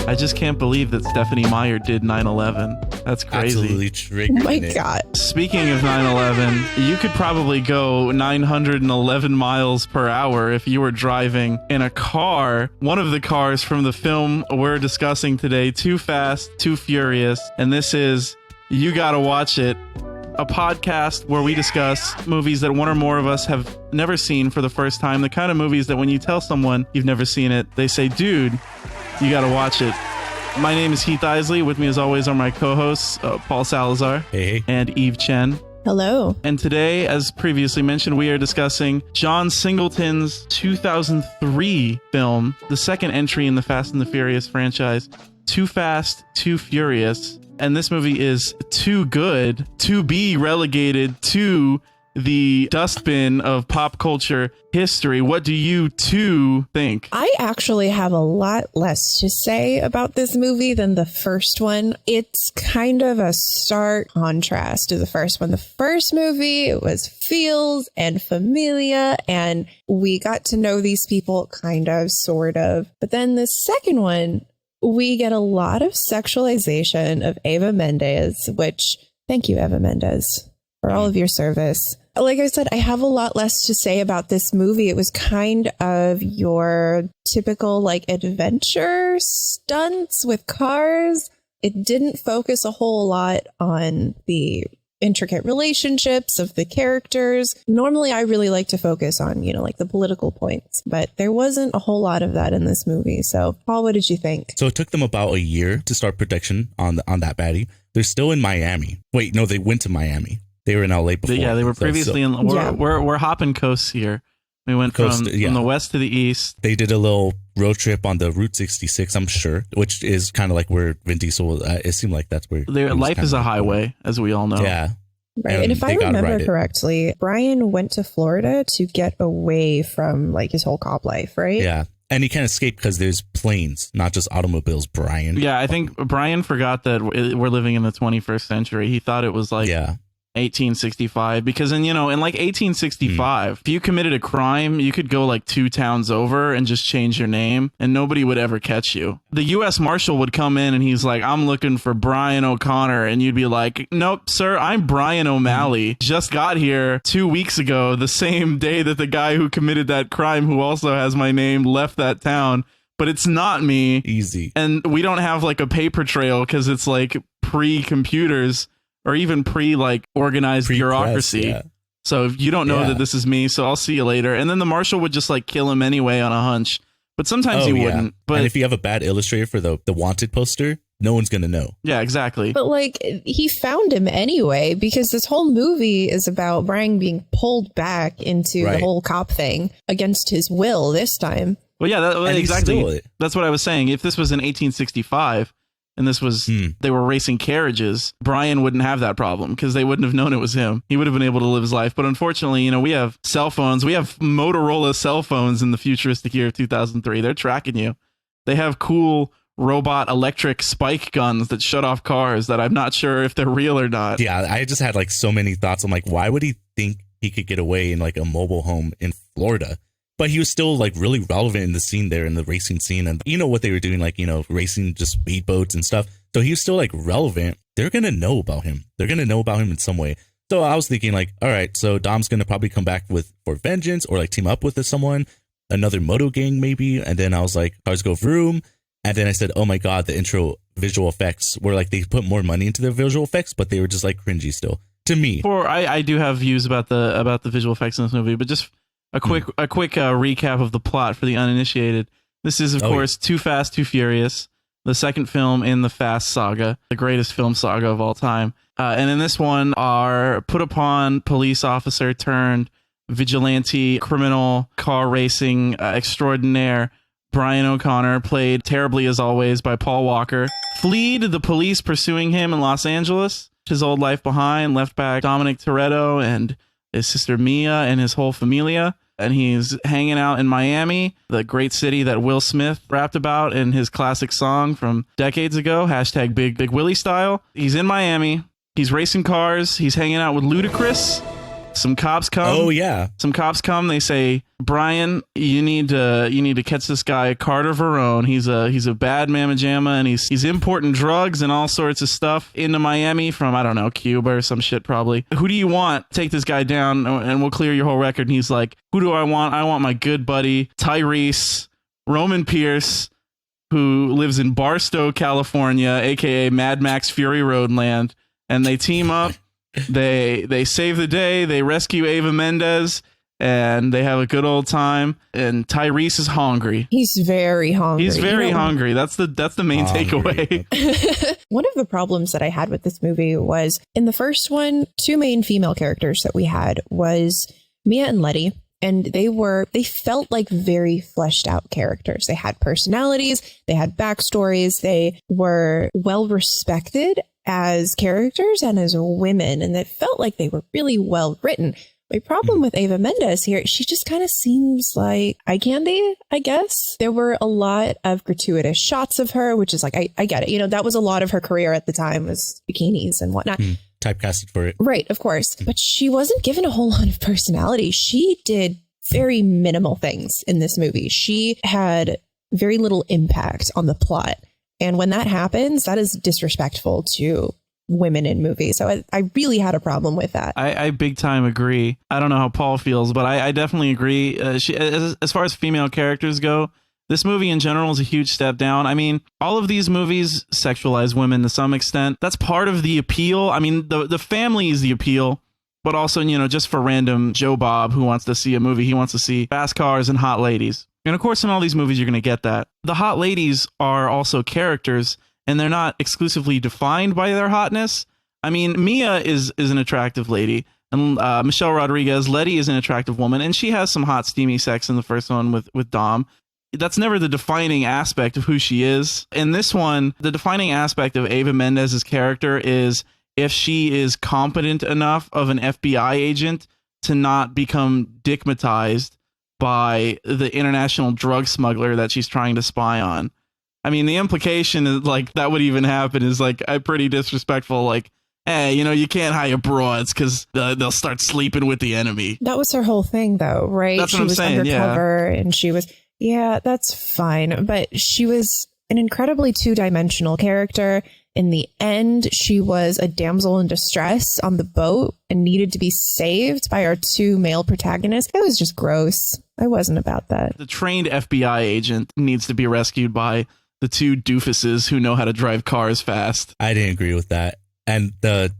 I just can't believe that Stephanie Meyer did 9/11. That's crazy. Absolutely triggering. Oh my it. God. Speaking of 9/11, you could probably go 911 miles per hour if you were driving in a car, one of the cars from the film we're discussing today, Too Fast, Too Furious. And this is You Gotta Watch It, a podcast where we discuss movies that one or more of us have never seen for the first time. The kind of movies that when you tell someone you've never seen it, they say, dude, you gotta watch it. My name is Heath Isley. With me as always are my co-hosts, Paul Salazar Hey. and Eve Chen. Hello. And today, as previously mentioned, we are discussing John Singleton's 2003 film, the second entry in the Fast and the Furious franchise, Too Fast, Too Furious. And this movie is too good to be relegated to the dustbin of pop culture history. What do you two think? I actually have a lot less to say about this movie than the first one. It's kind of a stark contrast to the first one. The first movie, it was feels and familia, and we got to know these people kind of, sort of. But then the second one, we get a lot of sexualization of Ava Mendes, which, thank you, Ava Mendes, for all of your service. Like I said, I have a lot less to say about this movie. It was kind of your typical like adventure stunts with cars. It didn't focus a whole lot on the intricate relationships of the characters. Normally, I really like to focus on, like the political points, but there wasn't a whole lot of that in this movie. So, Paul, what did you think? So it took them about a year to start production on that baddie. They're still in Miami. Wait, no, they went to Miami. They were in LA before. Yeah, they were previously in. We're hopping coasts here. We went from the west to the east. They did a little road trip on the Route 66, I'm sure, which is kind of like where Vin Diesel. It seemed like that's where life is a highway, as we all know. Yeah. Right. And if I remember correctly, Brian went to Florida to get away from like his whole cop life, right? Yeah. And he can't escape because there's planes, not just automobiles, Brian. Yeah, I think Brian forgot that we're living in the 21st century. He thought it was like 1865, because in like 1865, if you committed a crime, you could go like 2 towns over and just change your name and nobody would ever catch you. The U.S. Marshal would come in and he's like, I'm looking for Brian O'Connor. And you'd be like, nope, sir, I'm Brian O'Malley. Just got here 2 weeks ago, the same day that the guy who committed that crime, who also has my name, left that town. But it's not me. Easy. And we don't have like a paper trail because it's like pre-computers. Or even organized bureaucracy. Yeah. So if you don't know that this is me, so I'll see you later. And then the marshal would just like kill him anyway on a hunch. But sometimes he wouldn't. But and if you have a bad illustrator for the wanted poster, no one's going to know. Yeah, exactly. But like he found him anyway, because this whole movie is about Brian being pulled back into the whole cop thing against his will this time. Well, yeah, exactly. That's what I was saying. If this was in 1865, and this was, they were racing carriages, Brian wouldn't have that problem because they wouldn't have known it was him. He would have been able to live his life. But unfortunately, we have cell phones. We have Motorola cell phones in the futuristic year of 2003. They're tracking you. They have cool robot electric spike guns that shut off cars that I'm not sure if they're real or not. Yeah, I just had like so many thoughts. I'm like, why would he think he could get away in like a mobile home in Florida? But he was still like really relevant in the scene there, in the racing scene. And what they were doing, like, racing just speedboats and stuff. So he was still like relevant. They're going to know about him. They're going to know about him in some way. So I was thinking like, all right, so Dom's going to probably come back for vengeance or like team up with someone, another moto gang maybe. And then I was like, cars go vroom. And then I said, oh my God, the intro visual effects were like, they put more money into the visual effects, but they were just like cringy still to me. I do have views about the visual effects in this movie, but just a quick recap of the plot for the uninitiated. This is, of course, Too Fast, Too Furious, the second film in the Fast saga, the greatest film saga of all time. And in this one, our put-upon police officer turned vigilante criminal car racing extraordinaire Brian O'Connor, played terribly as always by Paul Walker, fled the police pursuing him in Los Angeles, his old life behind, left back Dominic Toretto and his sister Mia and his whole familia. And he's hanging out in Miami, the great city that Will Smith rapped about in his classic song from decades ago, hashtag Big Willie style. He's in Miami. He's racing cars. He's hanging out with Ludacris. Some cops come. Oh yeah. Some cops come. They say, Brian, you need to catch this guy, Carter Verone. He's a bad mamma jamma, and he's importing drugs and all sorts of stuff into Miami from, I don't know, Cuba or some shit probably. Who do you want? Take this guy down and we'll clear your whole record. And he's like, who do I want? I want my good buddy Tyrese Roman Pierce, who lives in Barstow, California, aka Mad Max Fury Road land. And they team up. They save the day. They rescue Ava Mendes, and they have a good old time. And Tyrese is hungry. He's very hungry. He's very hungry. That's the main takeaway. One of the problems that I had with this movie was in the first one, two main female characters that we had was Mia and Letty. And they felt like very fleshed out characters. They had personalities, they had backstories, they were well respected as characters and as women, and it felt like they were really well written. My problem with Ava Mendes here, she just kind of seems like eye candy, I guess. There were a lot of gratuitous shots of her, which is like, I get it. You know, that was a lot of her career at the time, was bikinis and whatnot. Typecasted for it. Right, of course. But she wasn't given a whole lot of personality. She did very minimal things in this movie. She had very little impact on the plot. And when that happens, that is disrespectful to women in movies. So I really had a problem with that. I big time agree. I don't know how Paul feels, but I definitely agree. As far as female characters go, this movie in general is a huge step down. I mean, all of these movies sexualize women to some extent. That's part of the appeal. I mean, the family is the appeal, but also, you know, just for random Joe Bob who wants to see a movie, he wants to see fast cars and hot ladies. And of course, in all these movies, you're going to get that. The hot ladies are also characters, and they're not exclusively defined by their hotness. I mean, Mia is an attractive lady, and Michelle Rodriguez, Letty, is an attractive woman, and she has some hot, steamy sex in the first one with Dom. That's never the defining aspect of who she is. In this one, the defining aspect of Ava Mendes' character is if she is competent enough of an FBI agent to not become dickmatized by the international drug smuggler that she's trying to spy on. I mean, the implication is like that would even happen is like a pretty disrespectful, like, hey, you know, you can't hire broads because they'll start sleeping with the enemy. That was her whole thing, though, right? That's what I'm saying, undercover, and she was, yeah, that's fine. But she was an incredibly two-dimensional character. In the end, she was a damsel in distress on the boat and needed to be saved by our two male protagonists. It was just gross. I wasn't about that. The trained FBI agent needs to be rescued by the two doofuses who know how to drive cars fast. I didn't agree with that. And the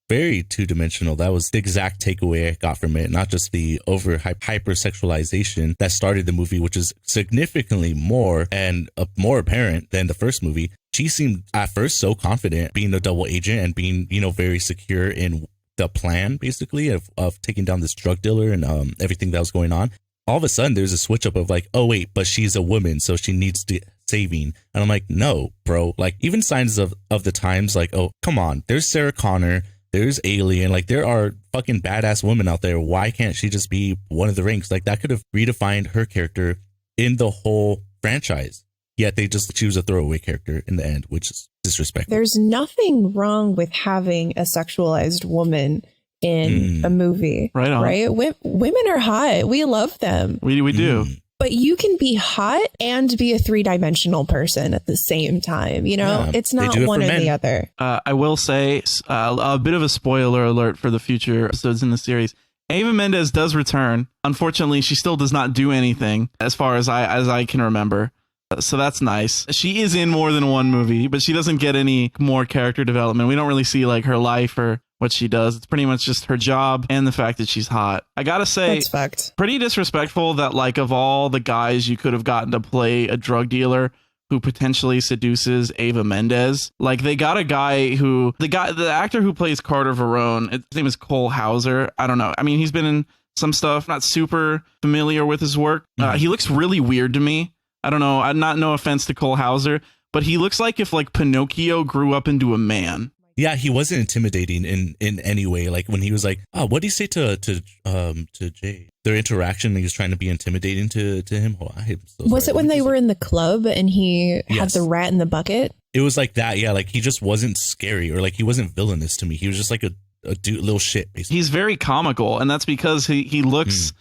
very two-dimensional, that was the exact takeaway I got from it. Not just the hypersexualization that started the movie, which is significantly more and more apparent than the first movie. She seemed at first so confident being a double agent and being, you know, very secure in the plan, basically, of taking down this drug dealer and everything that was going on. All of a sudden, there's a switch up of like, oh, wait, but she's a woman, so she needs to saving. And I'm like, no, bro. Like, even signs of the times, like, oh, come on, there's Sarah Connor, there's Alien, like, there are fucking badass women out there. Why can't she just be one of the ranks? Like, that could have redefined her character in the whole franchise. Yet they just choose a throwaway character in the end, which is disrespectful. There's nothing wrong with having a sexualized woman in a movie. Right on. Right? Women are hot. We love them. We do. But you can be hot and be a three-dimensional person at the same time. You know, Yeah, it's not one or the other. I will say a bit of a spoiler alert for the future episodes in the series. Ava Mendes does return. Unfortunately, she still does not do anything as far as I can remember. So that's nice. She is in more than one movie, but she doesn't get any more character development. We don't really see like her life or what she does. It's pretty much just her job and the fact that she's hot. I gotta say, that's fucked. Pretty disrespectful that like of all the guys you could have gotten to play a drug dealer who potentially seduces Ava Mendes, like they got a guy who the actor who plays Carter Verone, his name is Cole Hauser. I don't know. I mean, he's been in some stuff, not super familiar with his work. He looks really weird to me. I don't know. No offense to Cole Hauser, but he looks like if like Pinocchio grew up into a man. Yeah, he wasn't intimidating in any way. Like when he was like, "Oh, what did he say to Jay?" Their interaction, he was trying to be intimidating to him. Oh, was it when they were in the club and he had the rat in the bucket? It was like that. Yeah, like he just wasn't scary or like he wasn't villainous to me. He was just like a little shit. Basically. He's very comical, and that's because he looks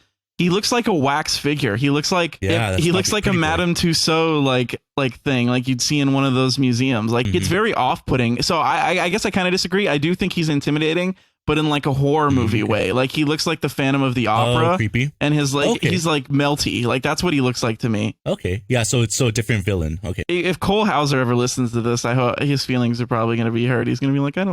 like a wax figure. He looks like he looks like a Madame Tussauds like thing, like you'd see in one of those museums. Like it's very off-putting. So I guess I kind of disagree. I do think he's intimidating, but in like a horror movie way. Like he looks like the Phantom of the Opera. Creepy. And he's like melty. Like that's what he looks like to me. Okay. Yeah, so it's a different villain. Okay. If Cole Hauser ever listens to this, I hope his feelings are probably going to be hurt. He's going to be like, I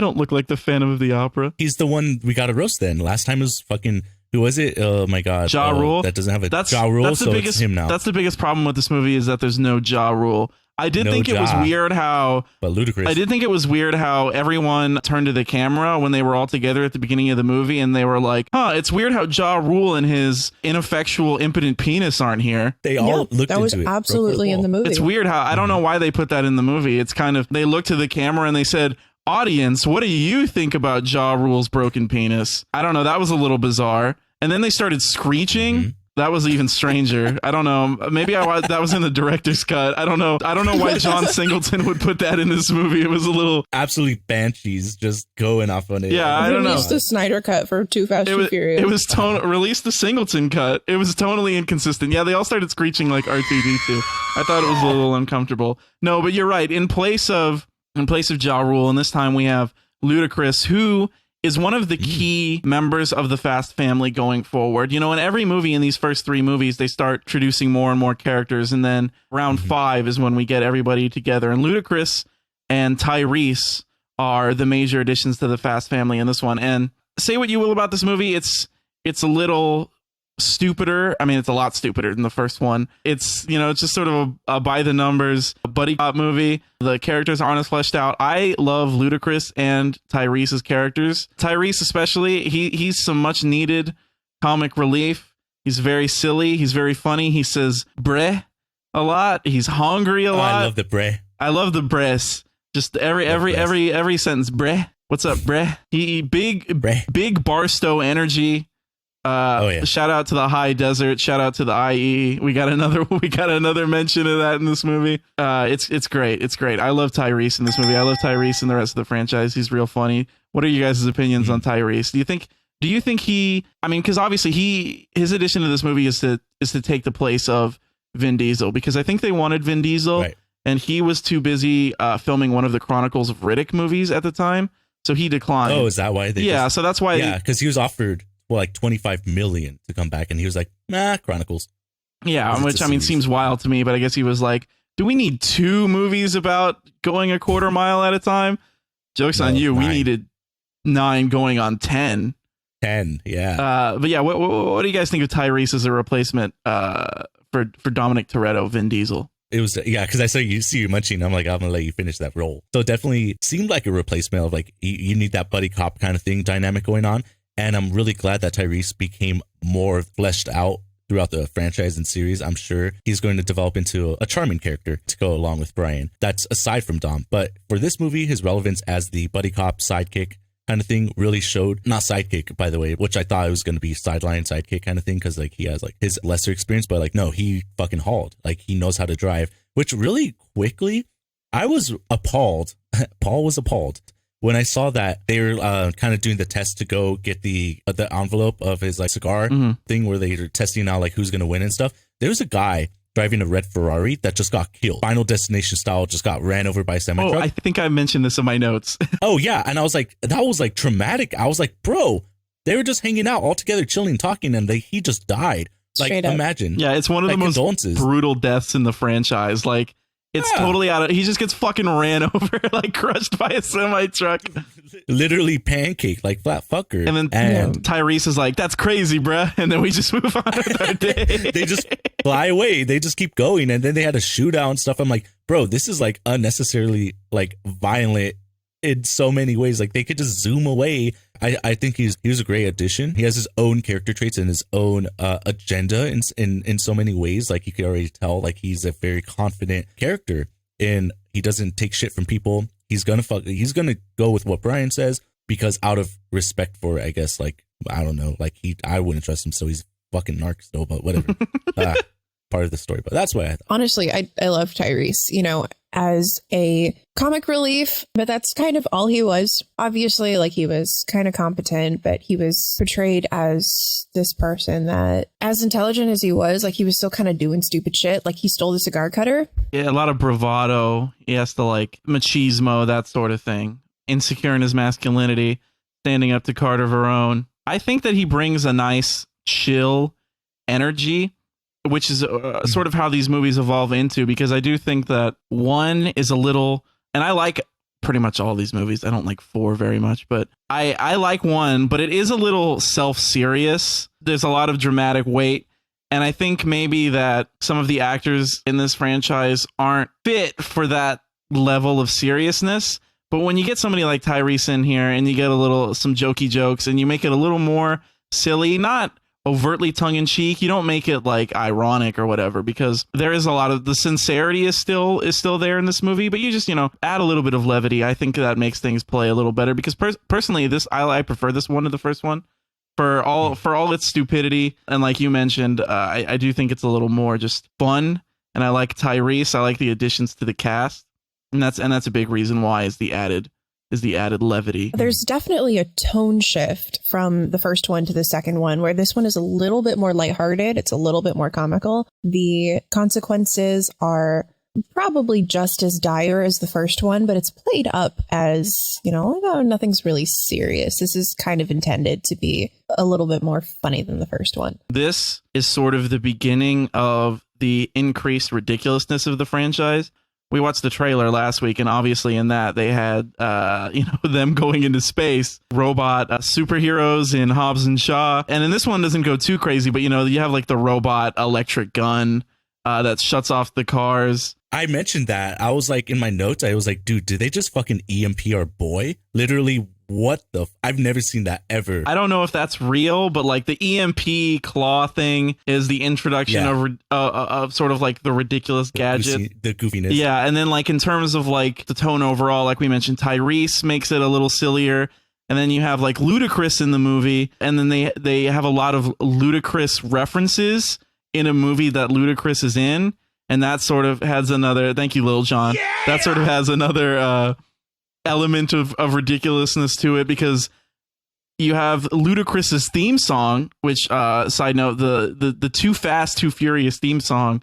don't look like the Phantom of the Opera. He's the one we got to roast then. Last time was fucking, who was it? Oh my God. Ja Rule. That doesn't have a Ja Rule, so it's him now. That's the biggest problem with this movie is that there's no Ja Rule. I did think it was weird how... But ludicrous. I did think it was weird how everyone turned to the camera when they were all together at the beginning of the movie, and they were like, it's weird how Ja Rule and his ineffectual, impotent penis aren't here. They all looked into it. That was absolutely in the movie. It's weird how... I don't know why they put that in the movie. It's kind of... They looked to the camera and they said... Audience, what do you think about Ja Rule's broken penis? I don't know. That was a little bizarre. And then they started screeching. That was even stranger. I don't know. Maybe that was in the director's cut. I don't know. I don't know why John Singleton would put that in this movie. It was a little absolutely banshees just going off on it. Yeah, I don't know. Released the Snyder cut for Too Fast Too Furious. It was released the Singleton cut. It was totally inconsistent. Yeah, they all started screeching like R2D2. I thought it was a little uncomfortable. No, but you're right. In place of Ja Rule, and this time we have Ludacris, who is one of the key members of the Fast family going forward. You know, in every movie in these first three movies, they start introducing more and more characters, and then round 5 is when we get everybody together. And Ludacris and Tyrese are the major additions to the Fast family in this one. And say what you will about this movie, it's a little stupider. I mean, it's a lot stupider than the first one. It's, you know, it's just sort of a by the numbers buddy cop movie. The characters aren't as fleshed out. I love Ludacris and Tyrese's characters. Tyrese especially, he's some much needed comic relief. He's very silly. He's very funny. He says "breh" a lot. He's hungry a lot. I love the breh. I love the brehs. Just every sentence, breh. What's up, breh? He big Barstow energy. Shout out to the high desert. Shout out to the IE. We got another mention of that in this movie. It's great. It's great. I love Tyrese in this movie. I love Tyrese in the rest of the franchise. He's real funny. What are you guys' opinions on Tyrese? Do you think he? I mean, because obviously his addition to this movie is to take the place of Vin Diesel, because I think they wanted Vin Diesel, right, and he was too busy filming one of the Chronicles of Riddick movies at the time, so he declined. Oh, is that why? So that's why. Yeah, because he was offered like $25 million to come back, and he was like, nah, Chronicles. Yeah, which I mean seems wild to me, but I guess he was like, do we need 2 movies about going a quarter mile at a time? Joke's on you. 9. We needed 9 going on 10. 10, yeah. But yeah, what do you guys think of Tyrese as a replacement for Dominic Toretto, Vin Diesel? It was, yeah, because I saw you munching. I'm like, I'm gonna let you finish that role. So it definitely seemed like a replacement of like you need that buddy cop kind of thing dynamic going on. And I'm really glad that Tyrese became more fleshed out throughout the franchise and series. I'm sure he's going to develop into a charming character to go along with Brian. That's aside from Dom. But for this movie, his relevance as the buddy cop sidekick kind of thing really showed. Not sidekick, by the way, which I thought it was going to be sideline sidekick kind of thing, because like he has like his lesser experience, but like no, he fucking hauled. Like he knows how to drive, which really quickly, I was appalled. Paul was appalled when I saw that they were kind of doing the test to go get the envelope of his like cigar thing where they were testing out like who's going to win and stuff. There was a guy driving a red Ferrari that just got killed. Final Destination style, just got ran over by a semi-truck. Oh, I think I mentioned this in my notes. Oh, yeah. And I was like, that was like traumatic. I was like, bro, they were just hanging out all together, chilling, talking, and he just died. Like, imagine. Yeah, it's one of the most brutal deaths in the franchise. Like, it's totally out of... He just gets fucking ran over, like crushed by a semi-truck. Literally pancake, like flat fucker. And then Tyrese is like, that's crazy, bruh. And then we just move on with our day. They just fly away. They just keep going. And then they had a shootout and stuff. I'm like, bro, this is like unnecessarily like violent in so many ways. Like they could just zoom away. I think he was a great addition. He has his own character traits and his own agenda in so many ways. Like you could already tell, like he's a very confident character, and he doesn't take shit from people. He's gonna go with what Brian says, because out of respect for, I guess, like I don't know, like I wouldn't trust him, so he's fucking narc still, but whatever. Part of the story, but that's why I thought. Honestly, I love Tyrese. You know, as a comic relief, but that's kind of all he was. Obviously, like, he was kind of competent, but he was portrayed as this person that, as intelligent as he was, like, he was still kind of doing stupid shit. Like, he stole the cigar cutter. Yeah, a lot of bravado. He has to, like, machismo, that sort of thing. Insecure in his masculinity, standing up to Carter Verone. I think that he brings a nice, chill energy, which is sort of how these movies evolve into, because I do think that one is a little, and I like pretty much all these movies. I don't like 4 very much, but I like 1, but it is a little self-serious. There's a lot of dramatic weight. And I think maybe that some of the actors in this franchise aren't fit for that level of seriousness. But when you get somebody like Tyrese in here and you get some jokey jokes and you make it a little more silly, not overtly tongue-in-cheek, you don't make it like ironic or whatever, because there is a lot of the sincerity is still there in this movie, but you just, add a little bit of levity. I think that makes things play a little better, because personally I prefer this one to the first one for all its stupidity. And like you mentioned, I do think it's a little more just fun, and I like Tyrese. I like the additions to the cast, and that's a big reason why is the added levity. There's definitely a tone shift from the first one to the second one, where this one is a little bit more lighthearted. It's a little bit more comical. The consequences are probably just as dire as the first one, but it's played up as, nothing's really serious. This is kind of intended to be a little bit more funny than the first one. This is sort of the beginning of the increased ridiculousness of the franchise. We watched the trailer last week, and obviously in that they had, them going into space, robot superheroes in Hobbs and Shaw. And in this one doesn't go too crazy, but, you have like the robot electric gun that shuts off the cars. I mentioned that. I was like, in my notes, I was like, dude, did they just fucking EMP our boy? Literally, what the? I've never seen that ever. I don't know if that's real, but like the EMP claw thing is the introduction of sort of like the ridiculous gadget, the goofiness. Yeah, and then like in terms of like the tone overall, like we mentioned, Tyrese makes it a little sillier, and then you have like Ludacris in the movie, and then they have a lot of Ludacris references in a movie that Ludacris is in, and that sort of has another. Thank you, Lil Jon. Yeah! That sort of has another element of ridiculousness to it, because you have Ludacris's theme song, which side note, the Too Fast Too Furious theme song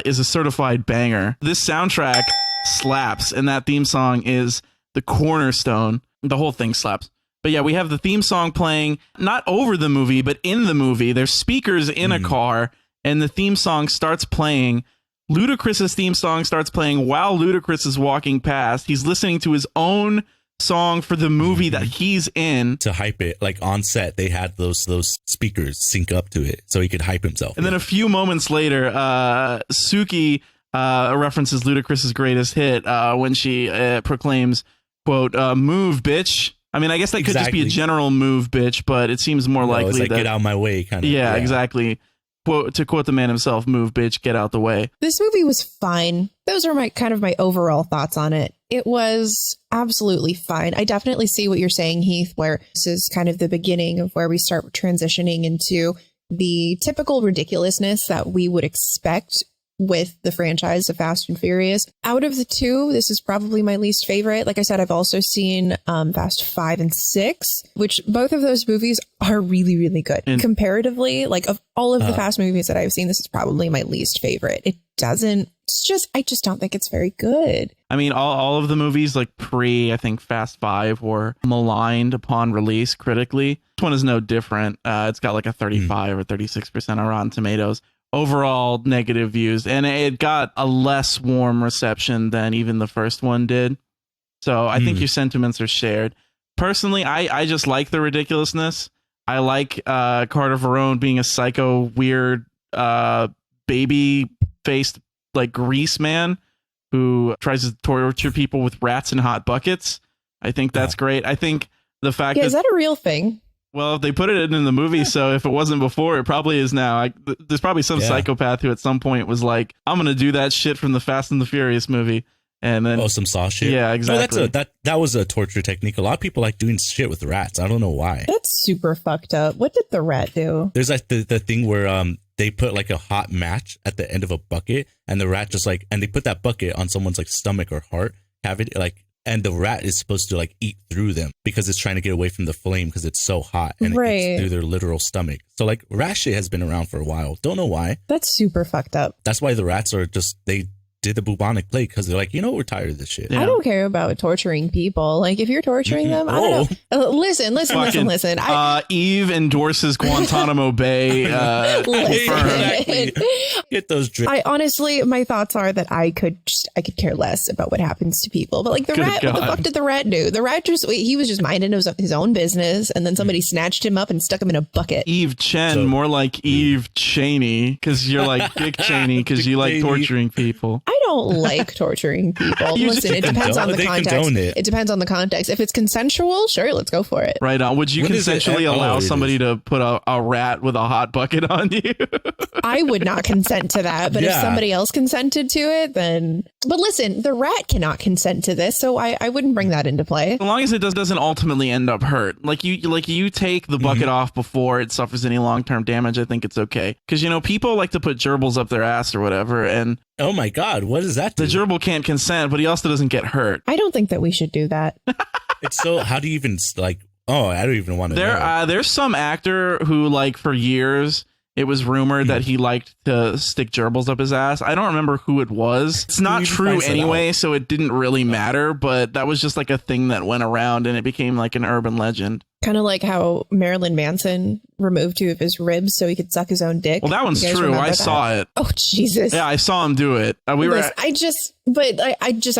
is a certified banger. This soundtrack slaps, and that theme song is the cornerstone. The whole thing slaps. But yeah, we have the theme song playing not over the movie, but in the movie. There's speakers in a car, and the theme song starts playing. Ludacris's theme song starts playing while Ludacris is walking past. He's listening to his own song for the movie that he's in. To hype it, like on set, they had those speakers sync up to it so he could hype himself. And then a few moments later, Suki references Ludacris's greatest hit when she proclaims, quote, "Move, bitch." I mean, I guess that could just be a general "move, bitch," but it seems more likely it's like, that, get out of my way, kind of. Yeah, exactly. To quote the man himself, "Move, bitch, get out the way." This movie was fine. Those are my overall thoughts on it. It was absolutely fine. I definitely see what you're saying, Heath, where this is kind of the beginning of where we start transitioning into the typical ridiculousness that we would expect with the franchise of Fast and Furious. Out of the two, this is probably my least favorite. Like I said, I've also seen Fast 5 and 6, which both of those movies are really, really good. And comparatively, like of all of the Fast movies that I've seen, this is probably my least favorite. I just don't think it's very good. I mean, all of the movies like I think Fast 5 were maligned upon release critically. This one is no different. It's got like a 35 or 36% on Rotten Tomatoes. Overall negative views, and it got a less warm reception than even the first one did. So I think your sentiments are shared. Personally, I just like the ridiculousness. I like Carter Verone being a psycho, weird, baby-faced like grease man who tries to torture people with rats in hot buckets. I think that's great. I think the fact is that a real thing? Well, they put it in the movie, so if it wasn't before, it probably is now. There's probably some psychopath who at some point was like, I'm going to do that shit from the Fast and the Furious movie. And then some saw shit. Yeah, exactly. No, that was a torture technique. A lot of people like doing shit with rats. I don't know why. That's super fucked up. What did the rat do? There's like the thing where they put like a hot match at the end of a bucket, and the rat just like, and they put that bucket on someone's like stomach or heart cavity, like, and the rat is supposed to like eat through them because it's trying to get away from the flame because it's so hot, and it eats through their literal stomach. So like rat shit has been around for a while. Don't know why. That's super fucked up. That's why the rats are just, they did the bubonic plague because they're like, you know, we're tired of this shit. I don't care about torturing people. Like if you're torturing them, I don't know. Listen. Eve endorses Guantanamo Bay. Get those drinks. I honestly, my thoughts are that I could care less about what happens to people. But like the rat, what the fuck did the rat do? The rat he was just minding his own business, and then somebody snatched him up and stuck him in a bucket. Eve Chen, more like Eve Cheney, because you're like Dick Cheney because you like torturing people. I don't like torturing people. Listen, it depends on the context. It depends on the context. If it's consensual, sure, let's go for it. Right on. Would you consensually allow somebody to put a rat with a hot bucket on you? I would not consent to that, but if somebody else consented to it, then... But listen, the rat cannot consent to this, so I wouldn't bring that into play. As long as it doesn't ultimately end up hurt. Like you take the bucket off before it suffers any long-term damage, I think it's okay. Because, you know, people like to put gerbils up their ass or whatever, and... Oh my God, what does that do? The gerbil can't consent, but he also doesn't get hurt. I don't think that we should do that. It's so, how do you even, like, oh, I don't even want to know. There's some actor who, like, for years, it was rumored that he liked to stick gerbils up his ass. I don't remember who it was. It's not true anyway, so it didn't really matter, but that was just like a thing that went around and it became like an urban legend. Kind of like how Marilyn Manson removed 2 of his ribs so he could suck his own dick. Well, that one's true. I saw it. Oh, Jesus. Yeah, I saw him do it. I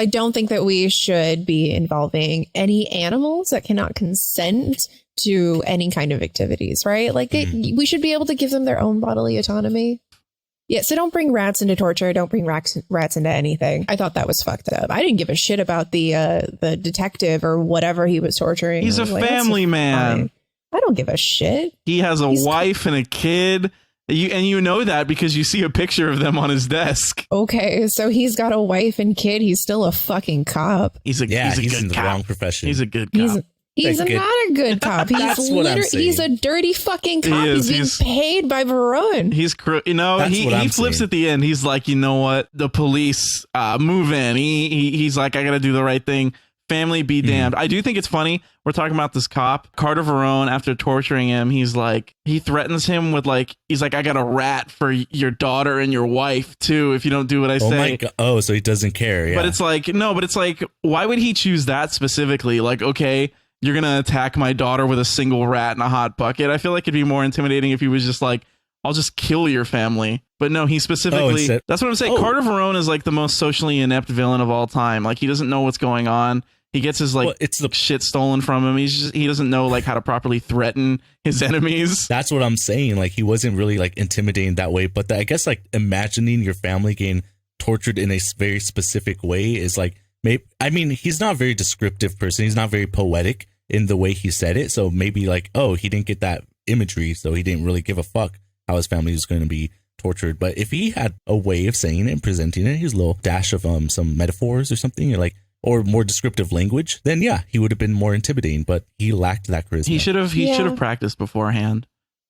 don't think that we should be involving any animals that cannot consent to any kind of activities, right? Like we should be able to give them their own bodily autonomy. Yeah, so don't bring rats into torture. Don't bring rats into anything. I thought that was fucked up. I didn't give a shit about the detective or whatever he was torturing. He's a family man. I don't give a shit. He has a wife and a kid. You know that because you see a picture of them on his desk. Okay, so he's got a wife and kid. He's still a fucking cop. He's in the wrong profession. He's a good cop. He's not a good cop. He's a dirty fucking cop. He's being paid by Varun. He flips at the end. He's like, you know what? The police move in. He's like, I got to do the right thing. Family be damned. I do think it's funny. We're talking about this cop, Carter Verone. After torturing him, he's like, he threatens him with like, he's like, I got a rat for your daughter and your wife too if you don't do what I say. My God. Oh, so he doesn't care. Yeah. But it's like, why would he choose that specifically? Like, okay, you're going to attack my daughter with a single rat in a hot bucket. I feel like it'd be more intimidating if he was just like, I'll just kill your family. But no, he specifically, that's what I'm saying. Carter Verone is like the most socially inept villain of all time. Like he doesn't know what's going on. He gets his shit stolen from him. He doesn't know like how to properly threaten his enemies. That's what I'm saying. Like he wasn't really like intimidating that way. But I guess like imagining your family getting tortured in a very specific way is like, maybe, I mean, he's not a very descriptive person. He's not very poetic in the way he said it. So maybe like, oh, he didn't get that imagery. So he didn't really give a fuck how his family was going to be tortured. But if he had a way of saying it and presenting it, his little dash of some metaphors or something, or more descriptive language, then yeah, he would have been more intimidating, but he lacked that charisma. He should have practiced beforehand.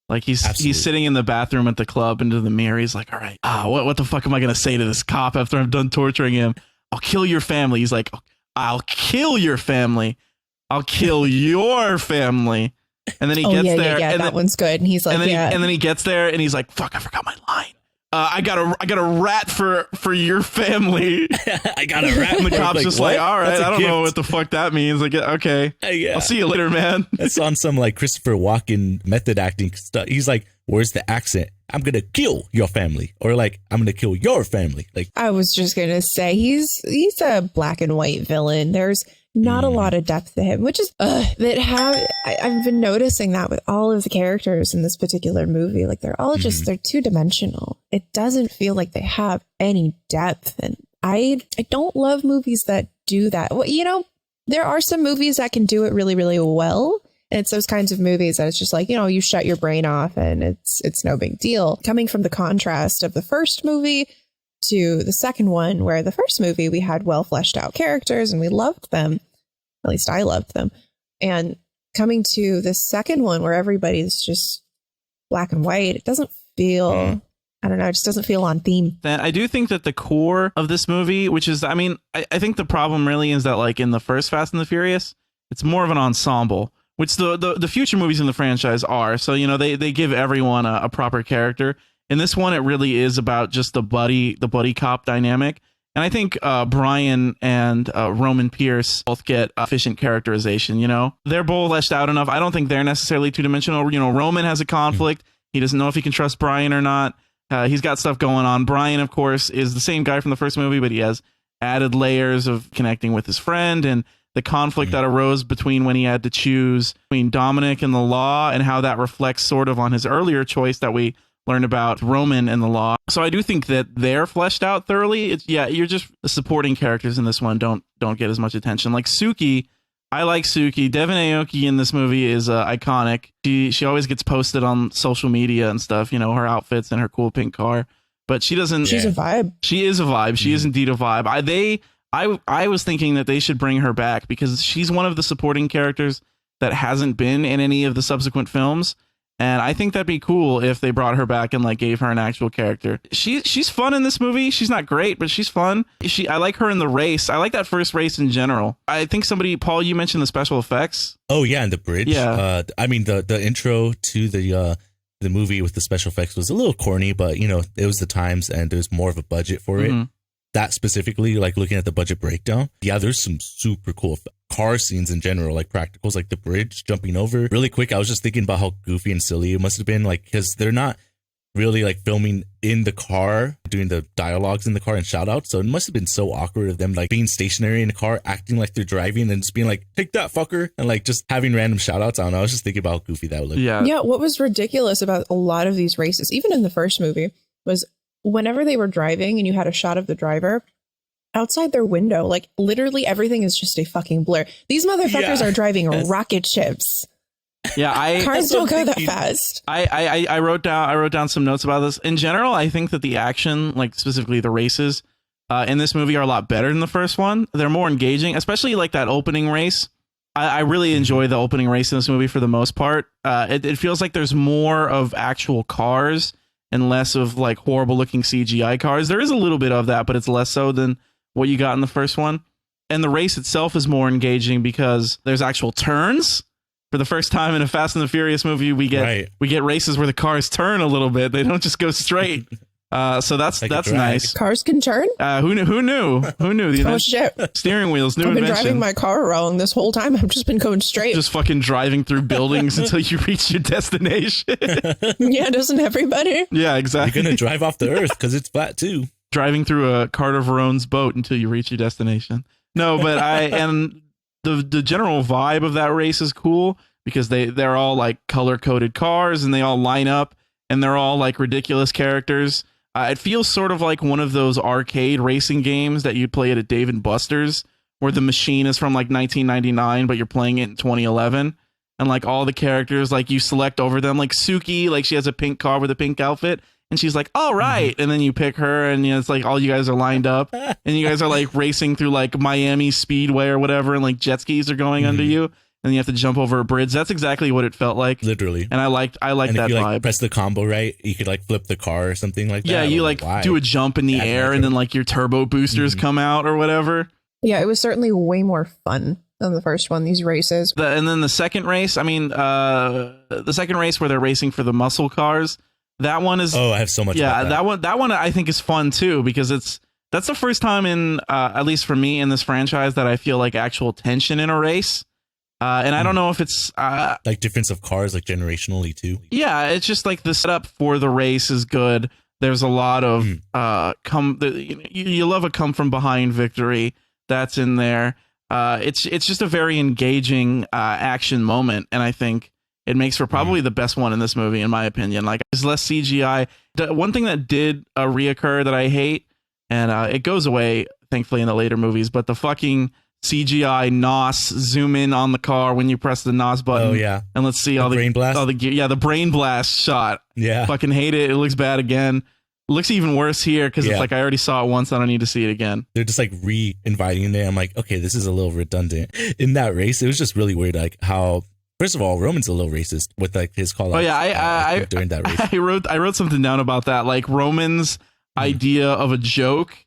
Like he's sitting in the bathroom at the club into the mirror. He's like, all right, what the fuck am I going to say to this cop after I'm done torturing him? I'll kill your family. He's like, I'll kill your family. I'll kill your family. And then he gets there. Yeah, that one's good. And he's like, and then he gets there and he's like, fuck, I forgot my line. I got a rat for your family. I got a rat. And the cop's just like, all right, I don't know what the fuck that means. Like, okay, I'll see you later, man. That's on some like Christopher Walken method acting stuff. He's like, where's the accent? I'm going to kill your family. Or like, I'm going to kill your family. Like, I was just going to say, he's a black and white villain. There's not a lot of depth to him, which is I've been noticing that with all of the characters in this particular movie. Like they're all just they're 2-dimensional. It doesn't feel like they have any depth, and I don't love movies that do that. Well, you know, there are some movies that can do it really, really well. And it's those kinds of movies that it's just like, you know, you shut your brain off and it's no big deal. Coming from the contrast of the first movie to the second one, where the first movie we had well fleshed out characters and we loved them. At least I loved them. And coming to the second one where everybody's just black and white, it doesn't feel I don't know. It just doesn't feel on theme. Then I do think that the core of this movie, which is, I mean, I think the problem really is that like in the first Fast and the Furious, it's more of an ensemble, which the future movies in the franchise are. So, you know, they give everyone a proper character. In this one, it really is about just the buddy cop dynamic. And I think Brian and Roman Pierce both get efficient characterization, you know? They're both fleshed out enough. I don't think they're necessarily two-dimensional. You know, Roman has a conflict. He doesn't know if he can trust Brian or not. He's got stuff going on. Brian, of course, is the same guy from the first movie, but he has added layers of connecting with his friend and the conflict that arose between when he had to choose between Dominic and the law and how that reflects sort of on his earlier choice that we learned about Roman and the law. So I do think that they're fleshed out thoroughly. It's, yeah, you're just the supporting characters in this one don't get as much attention. Like Suki, I like Suki. Devon Aoki in this movie is iconic. She always gets posted on social media and stuff, you know, her outfits and her cool pink car. But she doesn't. She's a vibe. She is a vibe. She is indeed a vibe. I was thinking that they should bring her back because she's one of the supporting characters that hasn't been in any of the subsequent films. And I think that'd be cool if they brought her back and like gave her an actual character. She's fun in this movie. She's not great, but she's fun. I like her in the race. I like that first race in general. I think Paul, you mentioned the special effects. Oh yeah, and the bridge. Yeah. I mean the intro to the movie with the special effects was a little corny, but you know, it was the times and there's more of a budget for it. That specifically, like looking at the budget breakdown, yeah, there's some super cool car scenes in general, like practicals, like the bridge jumping over. Really quick, I was just thinking about how goofy and silly it must have been, like, because they're not really like filming in the car, doing the dialogues in the car and shout outs. So it must have been so awkward of them like being stationary in the car, acting like they're driving and just being like, take that fucker, and like just having random shout outs. I don't know. I was just thinking about how goofy that would look. Yeah. What was ridiculous about a lot of these races, even in the first movie, was whenever they were driving and you had a shot of the driver outside their window, like literally everything is just a fucking blur. These motherfuckers are driving rocket ships. Yeah, cars don't go that fast. I wrote down some notes about this. In general, I think that the action, like specifically the races, in this movie are a lot better than the first one. They're more engaging, especially like that opening race. I really enjoy the opening race in this movie for the most part. It feels like there's more of actual cars and less of like horrible looking CGI cars. There is a little bit of that, but it's less so than what you got in the first one. And the race itself is more engaging because there's actual turns. For the first time in a Fast and the Furious movie, we get races where the cars turn a little bit. They don't just go straight. So that's nice. Cars can turn? Who knew? Who knew? Oh shit! Steering wheels, new I've been invention. driving my car wrong this whole time. I've just been going straight. Just fucking driving through buildings until you reach your destination. Yeah, doesn't everybody? Yeah, exactly. You're gonna drive off the earth because it's flat too. Driving through a Carter Verone's boat until you reach your destination. No, but the general vibe of that race is cool because they're all like color coded cars and they all line up and they're all like ridiculous characters. It feels sort of like one of those arcade racing games that you'd play at Dave & Buster's where the machine is from like 1999, but you're playing it in 2011. And like all the characters, like you select over them, like Suki, like she has a pink car with a pink outfit. And she's like, all right. And then you pick her and you know, it's like all you guys are lined up and you guys are like racing through like Miami Speedway or whatever. And like jet skis are going under you and you have to jump over a bridge. That's exactly what it felt like. Literally. And I liked that if you, vibe. like, press the combo right, you could like flip the car or something like that. Yeah, you like do a jump in the air and then like your turbo boosters come out or whatever. Yeah, it was certainly way more fun than the first one, these races. And then the second race, I mean, the second race where they're racing for the muscle cars, that one is... Oh, I have so much about that one I think is fun too, because that's the first time in, at least for me in this franchise, that I feel like actual tension in a race. And I don't know if it's... like difference of cars, like generationally too. Yeah, it's just like the setup for the race is good. There's a lot of... you love a come from behind victory. That's in there. It's just a very engaging action moment, and I think it makes for probably the best one in this movie, in my opinion. Like, there's less CGI. One thing that did reoccur that I hate, and it goes away, thankfully, in the later movies, but the fucking CGI NOS zoom in on the car when you press the NOS button. Oh, yeah. And let's see all the brain blast. The brain blast shot. Yeah. Fucking hate it. It looks bad again. It looks even worse here because it's like I already saw it once. I don't need to see it again. They're just like re-inviting there. I'm like, okay, this is a little redundant. In that race, it was just really weird, like how First of all, Roman's a little racist with like his call out. Oh yeah, during that race. I wrote something down about that. Like Roman's idea of a joke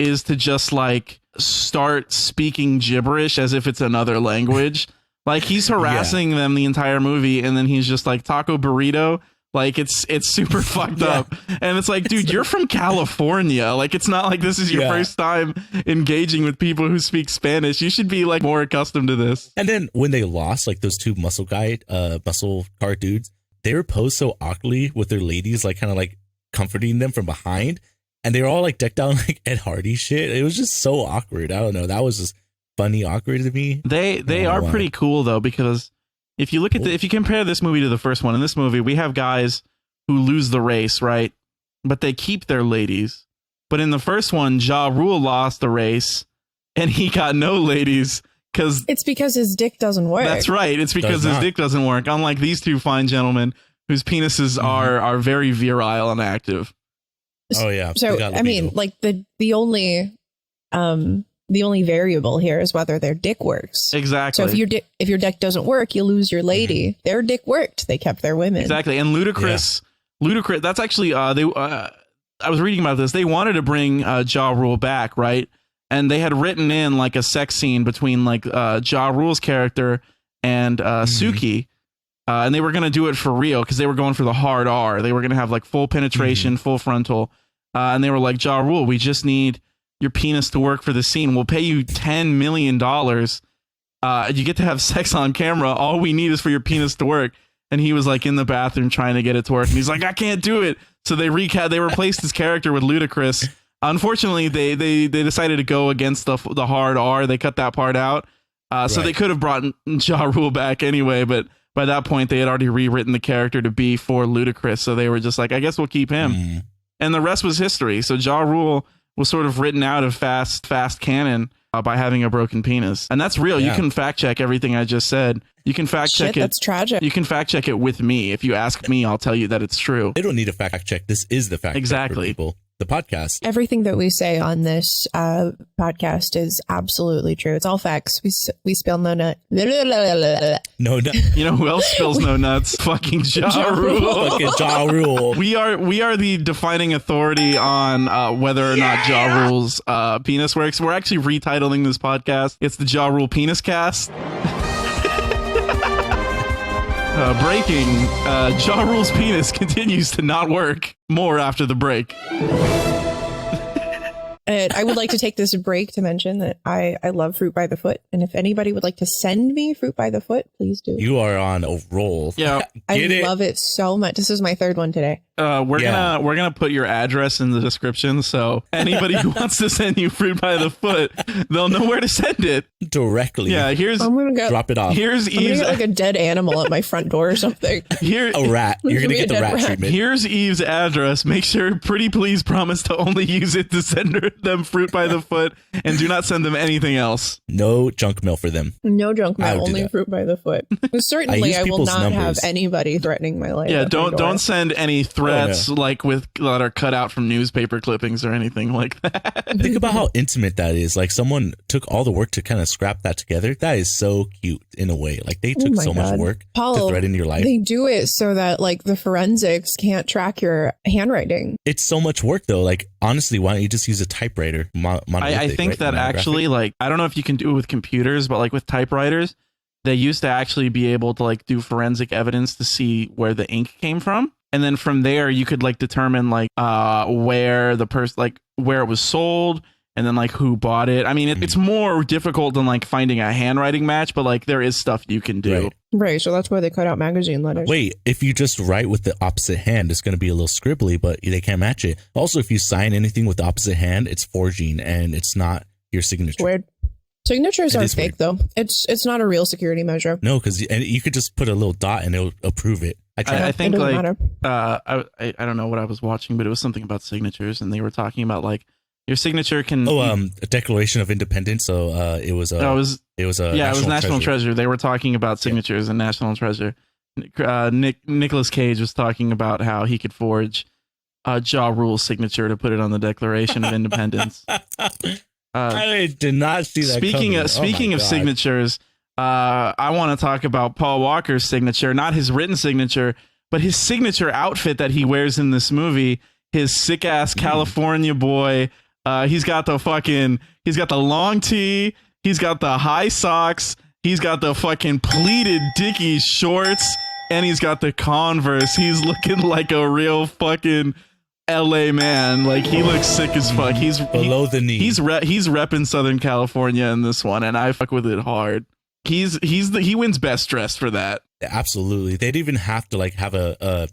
is to just like start speaking gibberish as if it's another language. Like he's harassing them the entire movie, and then he's just like taco burrito. Like it's super fucked up. And it's like, dude, you're from California. Like it's not like this is your first time engaging with people who speak Spanish. You should be like more accustomed to this. And then when they lost, like those two muscle car dudes, they were posed so awkwardly with their ladies, like kind of like comforting them from behind. And they were all like decked out like Ed Hardy shit. It was just so awkward. I don't know. That was just funny, awkward to me. They are pretty cool though, because if you look at if you compare this movie to the first one, in this movie, we have guys who lose the race, right? But they keep their ladies. But in the first one, Ja Rule lost the race and he got no ladies it's because his dick doesn't work. That's right. It's because his dick doesn't work. Unlike these two fine gentlemen whose penises are very virile and active. Oh yeah. So I mean, like the only variable here is whether their dick works. Exactly. So if your dick doesn't work, you lose your lady. Mm-hmm. Their dick worked. They kept their women. Exactly. And Ludacris, that's actually I was reading about this. They wanted to bring Ja Rule back, right? And they had written in like a sex scene between like Ja Rule's character and Suki. And they were going to do it for real because they were going for the hard R. They were going to have like full penetration, full frontal. And they were like, Ja Rule, we just need your penis to work for the scene. We'll pay you $10 million. You get to have sex on camera. All we need is for your penis to work. And he was like in the bathroom trying to get it to work. And he's like, I can't do it. So they replaced his character with Ludacris. Unfortunately, they decided to go against the hard R. They cut that part out. So they could have brought Ja Rule back anyway. But by that point, they had already rewritten the character to be for Ludacris. So they were just like, I guess we'll keep him. And the rest was history. So Ja Rule was sort of written out of fast canon by having a broken penis. And that's real. Yeah. You can fact check everything I just said. You can fact check it. That's tragic. You can fact check it with me. If you ask me, I'll tell you that it's true. They don't need a fact check. This is the fact check for people. The podcast. Everything that we say on this podcast is absolutely true. It's all facts. We spill no nut. No nut. You know who else spills no nuts? Fucking Ja Rule. Fucking Ja Rule. We are the defining authority on whether or not Ja Rule's penis works. We're actually retitling this podcast. It's the Ja Rule Penis Cast. Breaking, Ja Rule's penis continues to not work. More after the break. And I would like to take this break to mention that I love Fruit by the Foot. And if anybody would like to send me Fruit by the Foot, please do. You are on a roll. Yeah. I love it so much. This is my third one today. We're gonna put your address in the description, so anybody who wants to send you Fruit by the Foot, they'll know where to send it directly. Yeah, I'm gonna go drop it off. Here's Eve's like a dead animal at my front door or something. A rat. You're gonna get the rat treatment. Here's Eve's address. Make sure, pretty please, promise to only use it to send them Fruit by the Foot, and do not send them anything else. No junk mail for them. No junk mail. Only Fruit by the Foot. Certainly, I will not have anybody threatening my life. Yeah, don't send any threats like that are cut out from newspaper clippings or anything like that. Think about how intimate that is. Like someone took all the work to kind of scrap that together. That is so cute in a way. Like they took so much work to threaten your life. They do it so that like the forensics can't track your handwriting. It's so much work though. Like honestly, why don't you just use a typewriter? I think that actually, like, I don't know if you can do it with computers, but like with typewriters, they used to actually be able to like do forensic evidence to see where the ink came from. And then from there, you could like determine like where the person, like where it was sold, and then like who bought it. I mean, it's more difficult than like finding a handwriting match, but like there is stuff you can do. Right. So that's why they cut out magazine letters. Wait, if you just write with the opposite hand, it's going to be a little scribbly, but they can't match it. Also, if you sign anything with the opposite hand, it's forging and it's not your signature. Weird. Signatures are fake though. It's not a real security measure. No, because you could just put a little dot and it'll approve it. I think like I don't know what I was watching, but it was something about signatures, and they were talking about like your signature can a Declaration of Independence. So it was National Treasure. They were talking about signatures and National Treasure. Nicolas Cage was talking about how he could forge Ja Rule's signature to put it on the Declaration of Independence. I did not see that. Speaking of signatures, I want to talk about Paul Walker's signature, not his written signature, but his signature outfit that he wears in this movie. His sick ass California boy. He's got the long tee. He's got the high socks. He's got the fucking pleated Dickies shorts, and he's got the Converse. He's looking like a real fucking LA man. Like, he looks sick as fuck. He's below the knee. He's repping Southern California in this one, and I fuck with it hard. He wins best dressed for that. Absolutely. They didn't even have to like have a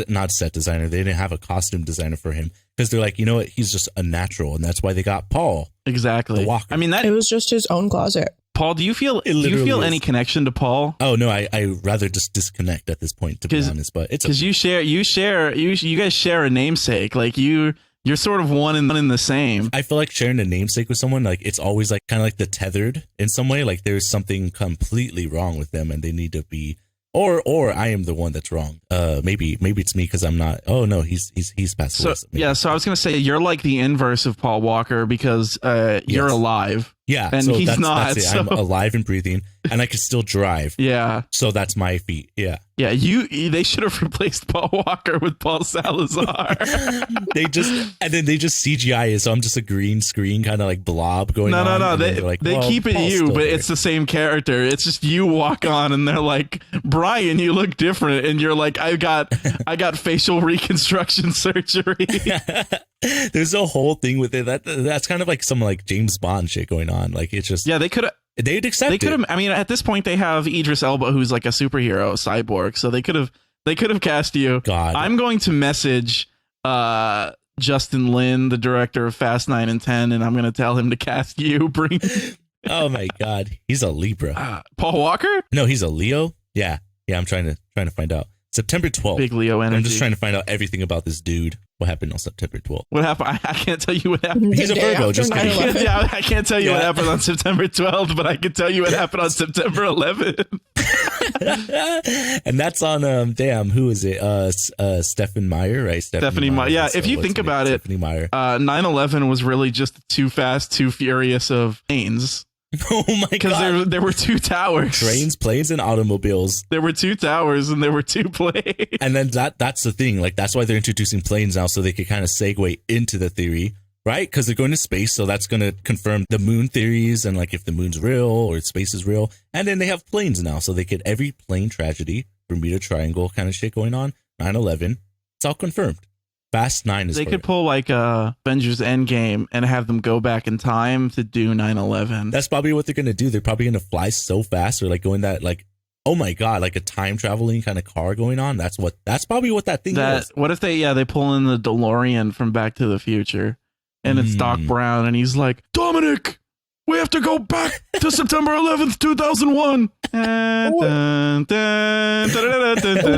not set designer. They didn't have a costume designer for him because they're like, you know what? He's just a natural, and that's why they got Paul. Exactly. Walker. I mean, it was just his own closet. Paul, do you feel any connection to Paul? Oh no, I rather just disconnect at this point, to be honest. But it's because you guys share a namesake. Like you're sort of one and the same. I feel like sharing a namesake with someone, like it's always like kind of like the tethered in some way. Like there's something completely wrong with them, and they need to be. Or I am the one that's wrong. Maybe it's me because I'm not. Oh no, he's passed away. Yeah, so I was gonna say you're like the inverse of Paul Walker because you're alive. Yeah, and so he's not. That's it. So. I'm alive and breathing, and I can still drive. Yeah. So that's my feat. Yeah. Yeah, they should have replaced Paul Walker with Paul Salazar. they just CGI it, so I'm just a green screen kind of like blob going on. No. They keep it you, but it's the same character. It's just you walk on, and they're like, Brian, you look different, and you're like, I got facial reconstruction surgery. There's a whole thing with it that's kind of like some like James Bond shit going on. Like it's just they could have. They'd accept it. I mean, at this point, they have Idris Elba, who's like a superhero cyborg, so they could have cast you. God, I'm going to message Justin Lin, the director of Fast 9 and 10, and I'm going to tell him to cast you. Oh my God, he's a Libra. Paul Walker? No, he's a Leo. Yeah. I'm trying to find out. September 12th. Big Leo energy. I'm just trying to find out everything about this dude. What happened on September 12th? What happened? I can't tell you what happened. He's a Virgo. Just kidding. I can't tell you what happened on September 12th, but I can tell you what happened on September 11th. And that's on who is it? Stephen Meyer, right? Stephanie Meyer. Yeah, if you think about it, Stephanie Meyer. 9/11 was really just Too Fast, Too Furious of planes. Oh my God! Because there were two towers. Trains, planes, and automobiles. There were two towers and there were two planes. And then that's the thing. Like that's why they're introducing planes now, so they could kind of segue into the theory, right? Because they're going to space, so that's going to confirm the moon theories and like if the moon's real or space is real. And then they have planes now, so they could every plane tragedy, Bermuda Triangle kind of shit going on, 9/11. It's all confirmed. Fast 9 is. They could pull like Avengers Endgame and have them go back in time to do 9/11. That's probably what they're gonna do. They're probably gonna fly so fast or like go in that like, oh my God, like a time traveling kind of car going on. That's probably what that thing is. What if they pull in the DeLorean from Back to the Future and it's Doc Brown and he's like, Dominic, we have to go back to September 11th, 2001.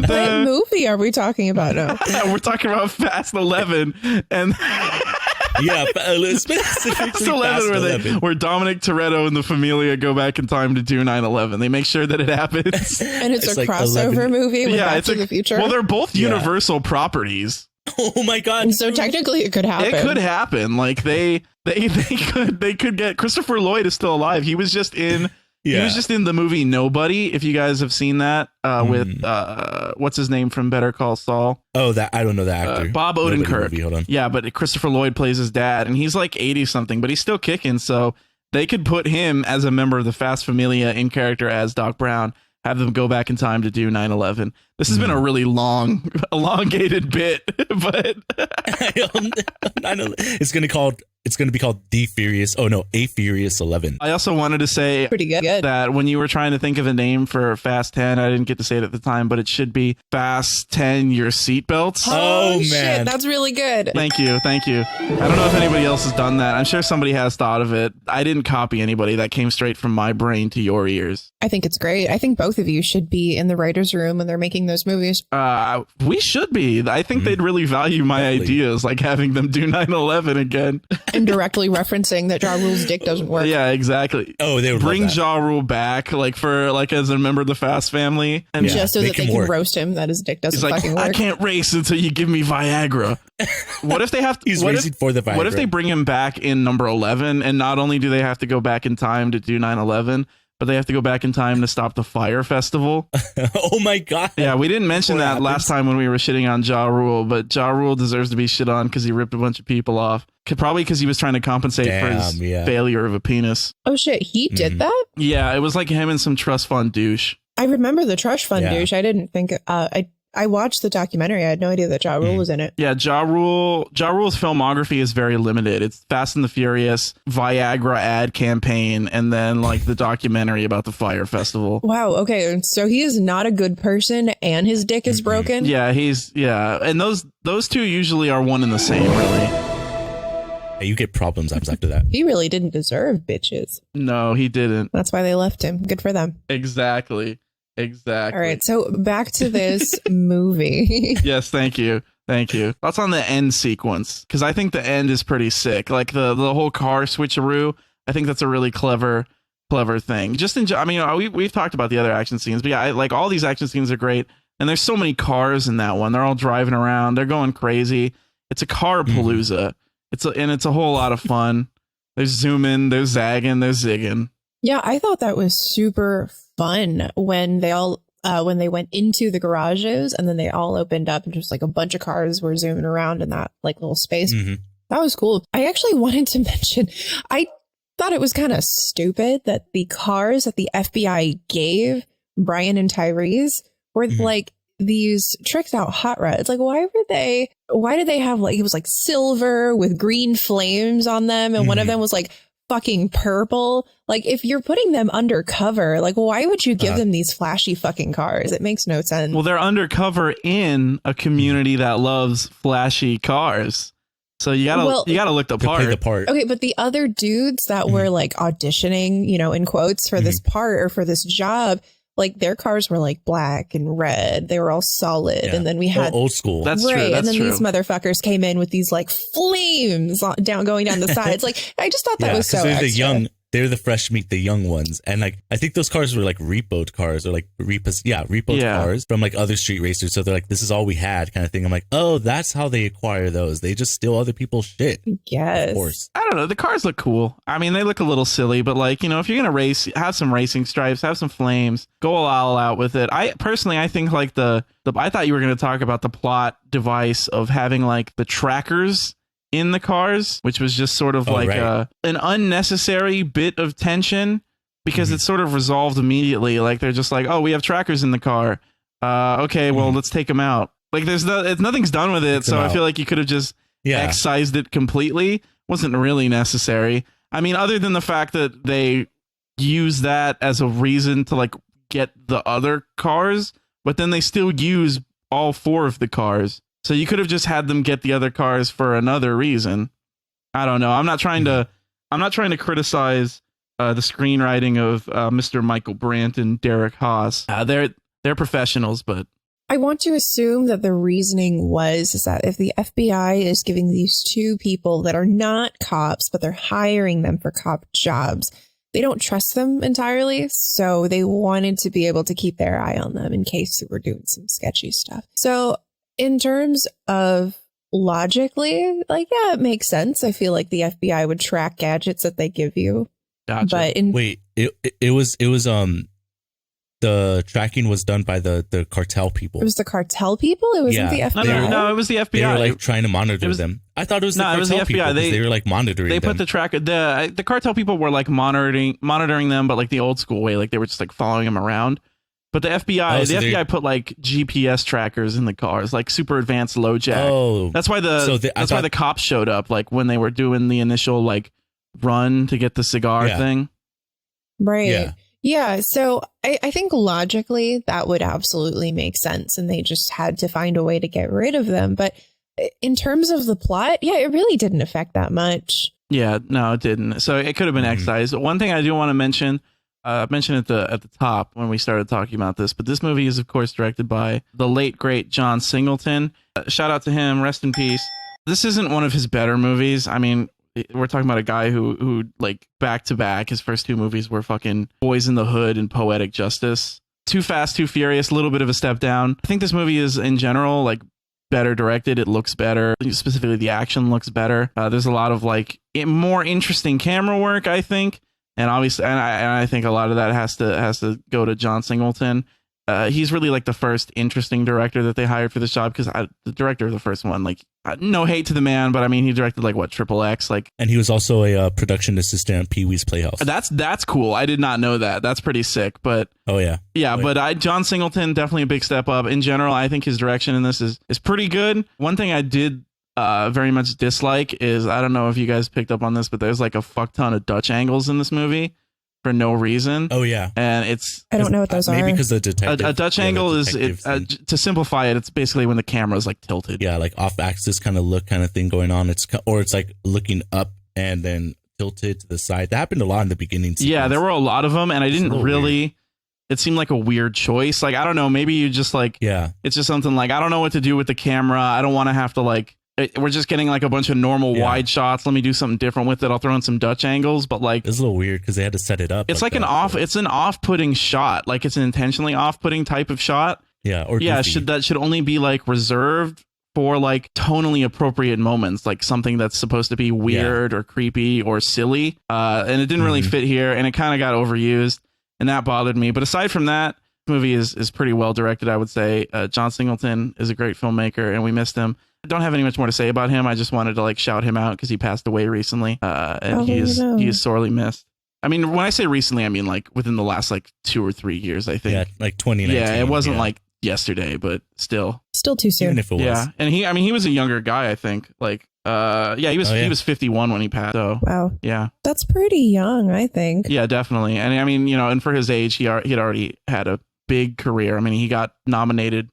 What movie are we talking about now? We're talking about Fast 11. And yeah, specifically Fast 11. Where Dominic Toretto and the Familia go back in time to do 9/11. They make sure that it happens. And it's a like crossover movie with Back to the Future. Well, they're both Universal properties. Oh my God! So technically, it could happen. It could happen. Like they could get Christopher Lloyd is still alive. He was just in. Yeah. He was just in the movie Nobody. If you guys have seen that with what's his name from Better Call Saul. Oh, that I don't know the actor. Bob Odenkirk. Hold on. Yeah, but Christopher Lloyd plays his dad, and he's like 80 something, but he's still kicking. So they could put him as a member of the Fast Familia in character as Doc Brown. Have them go back in time to do 9/11. This has been a really long, elongated bit, but it's going to be called The Furious. Oh no, A Furious 11. I also wanted to say pretty good that when you were trying to think of a name for Fast 10, I didn't get to say it at the time, but it should be Fast 10 Your Seatbelts. Oh man, shit, that's really good. Thank you. I don't know if anybody else has done that. I'm sure somebody has thought of it. I didn't copy anybody. That came straight from my brain to your ears. I think it's great. I think both of you should be in the writer's room when they're making those movies. We should be. I think they'd really value my ideas, like having them do 9/11 again. And directly referencing that Ja Rule's dick doesn't work. Yeah, exactly. Oh, they would bring Ja Rule back, like for like as a member of the Fast family, and just so that they can roast him that his dick doesn't fucking work. I can't race until you give me Viagra. What if they have to? He's racing for the Viagra. What if they bring him back in number 11, and not only do they have to go back in time to do 9/11, but they have to go back in time to stop the fire festival. Oh my god. Yeah, we didn't mention What that happens? last time when we were shitting on Ja Rule, but Ja Rule deserves to be shit on because he ripped a bunch of people off. Probably because he was trying to compensate for his failure of a penis. Oh shit, he did that? Yeah, it was like him and some trust fund douche. I remember the trust fund douche. I didn't think I watched the documentary. I had no idea that Ja Rule was in it. Yeah, Ja Rule's filmography is very limited. It's Fast and the Furious, Viagra ad campaign, and then like the documentary about the fire festival. Wow. Okay, so he is not a good person, and his dick is broken. Yeah, and those two usually are one and the same, really. You get problems after that. He really didn't deserve bitches. No, he didn't. That's why they left him. Good for them. Exactly. All right, so back to this movie. Yes, thank you. That's on the end sequence, because I think the end is pretty sick. Like the whole car switcheroo. I think that's a really clever thing. We've talked about the other action scenes, but yeah, like all these action scenes are great. And there's so many cars in that one. They're all driving around. They're going crazy. It's a car palooza. It's a whole lot of fun. There's zooming, there's zagging, there's zigging. Yeah, I thought that was super fun when they went into the garages and then they all opened up and just like a bunch of cars were zooming around in that like little space. That was cool. I actually wanted to mention, I thought it was kind of stupid that the cars that the FBI gave Brian and Tyrese were like these tricked out hot rods. Like, why did they have like, it was like silver with green flames on them, and one of them was like fucking purple. Like, if you're putting them undercover, like, why would you give them these flashy fucking cars? It makes no sense. Well, they're undercover in a community that loves flashy cars, so you gotta look the part. Play the part. Okay, but the other dudes that were like auditioning, in quotes for this part or for this job, like their cars were like black and red. They were all solid. Yeah. And then we had old school. That's true. And then these motherfuckers came in with these like flames going down the sides. Like, I just thought that was so extra. They're the fresh meat, the young ones. And like, I think those cars were like repoed cars or like repoed cars from like other street racers. So they're like, this is all we had kind of thing. I'm like, oh, that's how they acquire those. They just steal other people's shit. Yes. Of course. I don't know. The cars look cool. I mean, they look a little silly, but like, if you're going to race, have some racing stripes, have some flames, go all out with it. I think like I thought you were going to talk about the plot device of having like the trackers in the cars, which was just sort of an unnecessary bit of tension, because it's sort of resolved immediately. Like, they're just like, oh, we have trackers in the car. Okay, well, let's take them out. Like, nothing's done with it. So I feel like you could have just excised it completely. Wasn't really necessary. I mean, other than the fact that they use that as a reason to like get the other cars, but then they still use all four of the cars. So you could have just had them get the other cars for another reason. I don't know. I'm not trying to criticize the screenwriting of Mr. Michael Brandt and Derek Haas. They're professionals, but I want to assume that the reasoning is that if the FBI is giving these two people that are not cops, but they're hiring them for cop jobs, they don't trust them entirely. So they wanted to be able to keep their eye on them in case they were doing some sketchy stuff. So in terms of logically, like, yeah, it makes sense. I feel like the FBI would track gadgets that they give you. Gotcha. But it was the tracking was done by the cartel people. It was the cartel people? It wasn't the FBI? No, it was the FBI. They were like trying to monitor them. I thought it was the cartel people. They were like monitoring them. They put the tracker. The cartel people were like monitoring them, but like the old school way. Like, they were just like following them around. But the FBI put like GPS trackers in the cars, like super advanced low jack. Oh, that's why why the cops showed up, like when they were doing the initial like run to get the cigar thing. Right. Yeah. So I think logically that would absolutely make sense, and they just had to find a way to get rid of them. But in terms of the plot, it really didn't affect that much. Yeah, no, it didn't. So it could have been excised. One thing I do want to mention. I mentioned it at the top when we started talking about this, but this movie is, of course, directed by the late, great John Singleton. Shout out to him. Rest in peace. This isn't one of his better movies. I mean, we're talking about a guy who like, back to back, his first two movies were fucking Boys in the Hood and Poetic Justice. Too Fast, Too Furious, a little bit of a step down. I think this movie is, in general, like, better directed. It looks better. Specifically, the action looks better. There's a lot of like more interesting camera work, I think. And obviously, and I think a lot of that has to go to John Singleton. He's really like the first interesting director that they hired for this job, because the director of the first one, like, no hate to the man, but I mean, he directed like what, Triple X, like, and he was also a production assistant on Pee-wee's Playhouse. That's cool. I did not know that. That's pretty sick. But John Singleton, definitely a big step up. In general, I think his direction in this is pretty good. One thing I did very much dislike is, I don't know if you guys picked up on this, but there's like a fuck ton of Dutch angles in this movie for no reason. Oh yeah, and I don't know what those are. Maybe because the detective. A Dutch angle is to simplify it. It's basically when the camera is like tilted. Yeah, like off axis kind of thing going on. It's like looking up and then tilted to the side. That happened a lot in the beginning. Yeah, there were a lot of them, and I didn't really. Weird. It seemed like a weird choice. Like, I don't know. Maybe you just like. Yeah. It's just something like, I don't know what to do with the camera. I don't want to have to like. We're just getting like a bunch of normal wide shots. Let me do something different with it. I'll throw in some Dutch angles, but like, it's a little weird because they had to set it up. It's like it's an off-putting shot. Like, it's an intentionally off-putting type of shot. Yeah. Or goofy. That should only be like reserved for like tonally appropriate moments, like something that's supposed to be weird or creepy or silly. And it didn't really fit here, and it kind of got overused, and that bothered me. But aside from that, the movie is pretty well directed, I would say. John Singleton is a great filmmaker, and we missed him. I don't have any much more to say about him. I just wanted to like shout him out because he passed away recently, and he is sorely missed. I mean, when I say recently, I mean like within the last like 2 or 3 years, I think. Yeah, like 2019. Yeah, it wasn't like yesterday, but still too soon. Even if it was. Yeah, and he was a younger guy, I think. Like, he was 51 when he passed. So wow, yeah, that's pretty young, I think. Yeah, definitely. And I mean, and for his age, he had already had a big career. I mean, he got nominated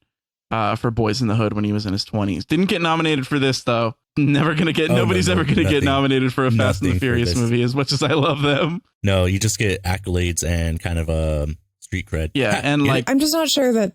for Boys in the Hood when he was in his 20s. Didn't get nominated for this though. Nobody's ever gonna get nominated for a Fast and the Furious movie, as much as I love them. No, you just get accolades and kind of street cred. Yeah, and like, I'm just not sure that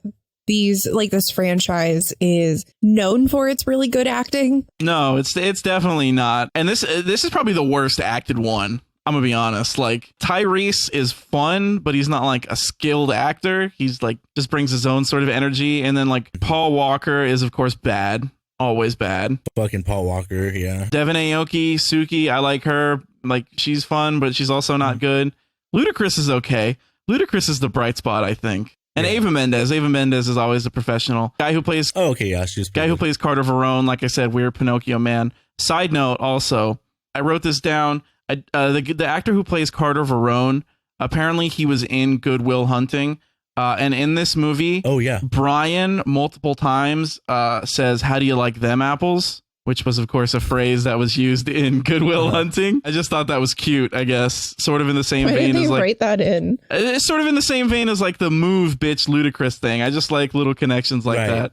this franchise is known for its really good acting. No, it's definitely not. And this is probably the worst acted one. I'm gonna be honest. Like, Tyrese is fun, but he's not like a skilled actor. He's like just brings his own sort of energy. And then like Paul Walker is of course bad, always bad. Fucking Paul Walker, yeah. Devin Aoki, Suki, I like her. Like, she's fun, but she's also not good. Ludacris is okay. Ludacris is the bright spot, I think. And Ava Mendes. Ava Mendes is always a professional. Guy who plays. Oh, okay, yeah, she's guy who plays Carter Verone. Like I said, weird Pinocchio man. Side note, also, I wrote this down. The actor who plays Carter Verone, apparently he was in Good Will Hunting, and in this movie, Brian multiple times says, "How do you like them apples?" Which was, of course, a phrase that was used in Good Will Hunting. I just thought that was cute, I guess. Sort of in the same vein as like, write that in. It's sort of in the same vein as like the move bitch Ludacris thing. I just like little connections like that.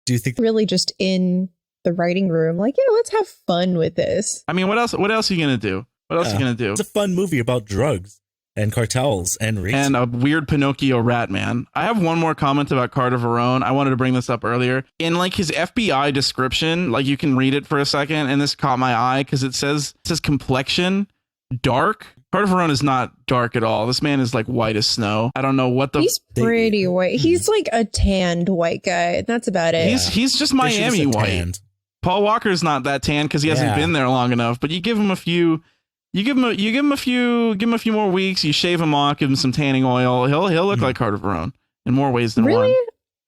Do you think really just in the writing room, like, yeah, let's have fun with this? I mean, what else are you gonna do? What else are you gonna do? It's a fun movie about drugs and cartels and race. And a weird Pinocchio rat man. I have one more comment about Carter Verone. I wanted to bring this up earlier. In like his FBI description, like you can read it for a second, and this caught my eye because it says complexion dark. Carter Verone is not dark at all. This man is like white as snow. I don't know what the. He's pretty white. He's like a tanned white guy. That's about it. He's just Miami white. Tanned. Paul Walker's not that tan because he hasn't been there long enough. But you give him a few. You give him a few more weeks. You shave him off, give him some tanning oil. He'll look like Carter Verone in more ways than one.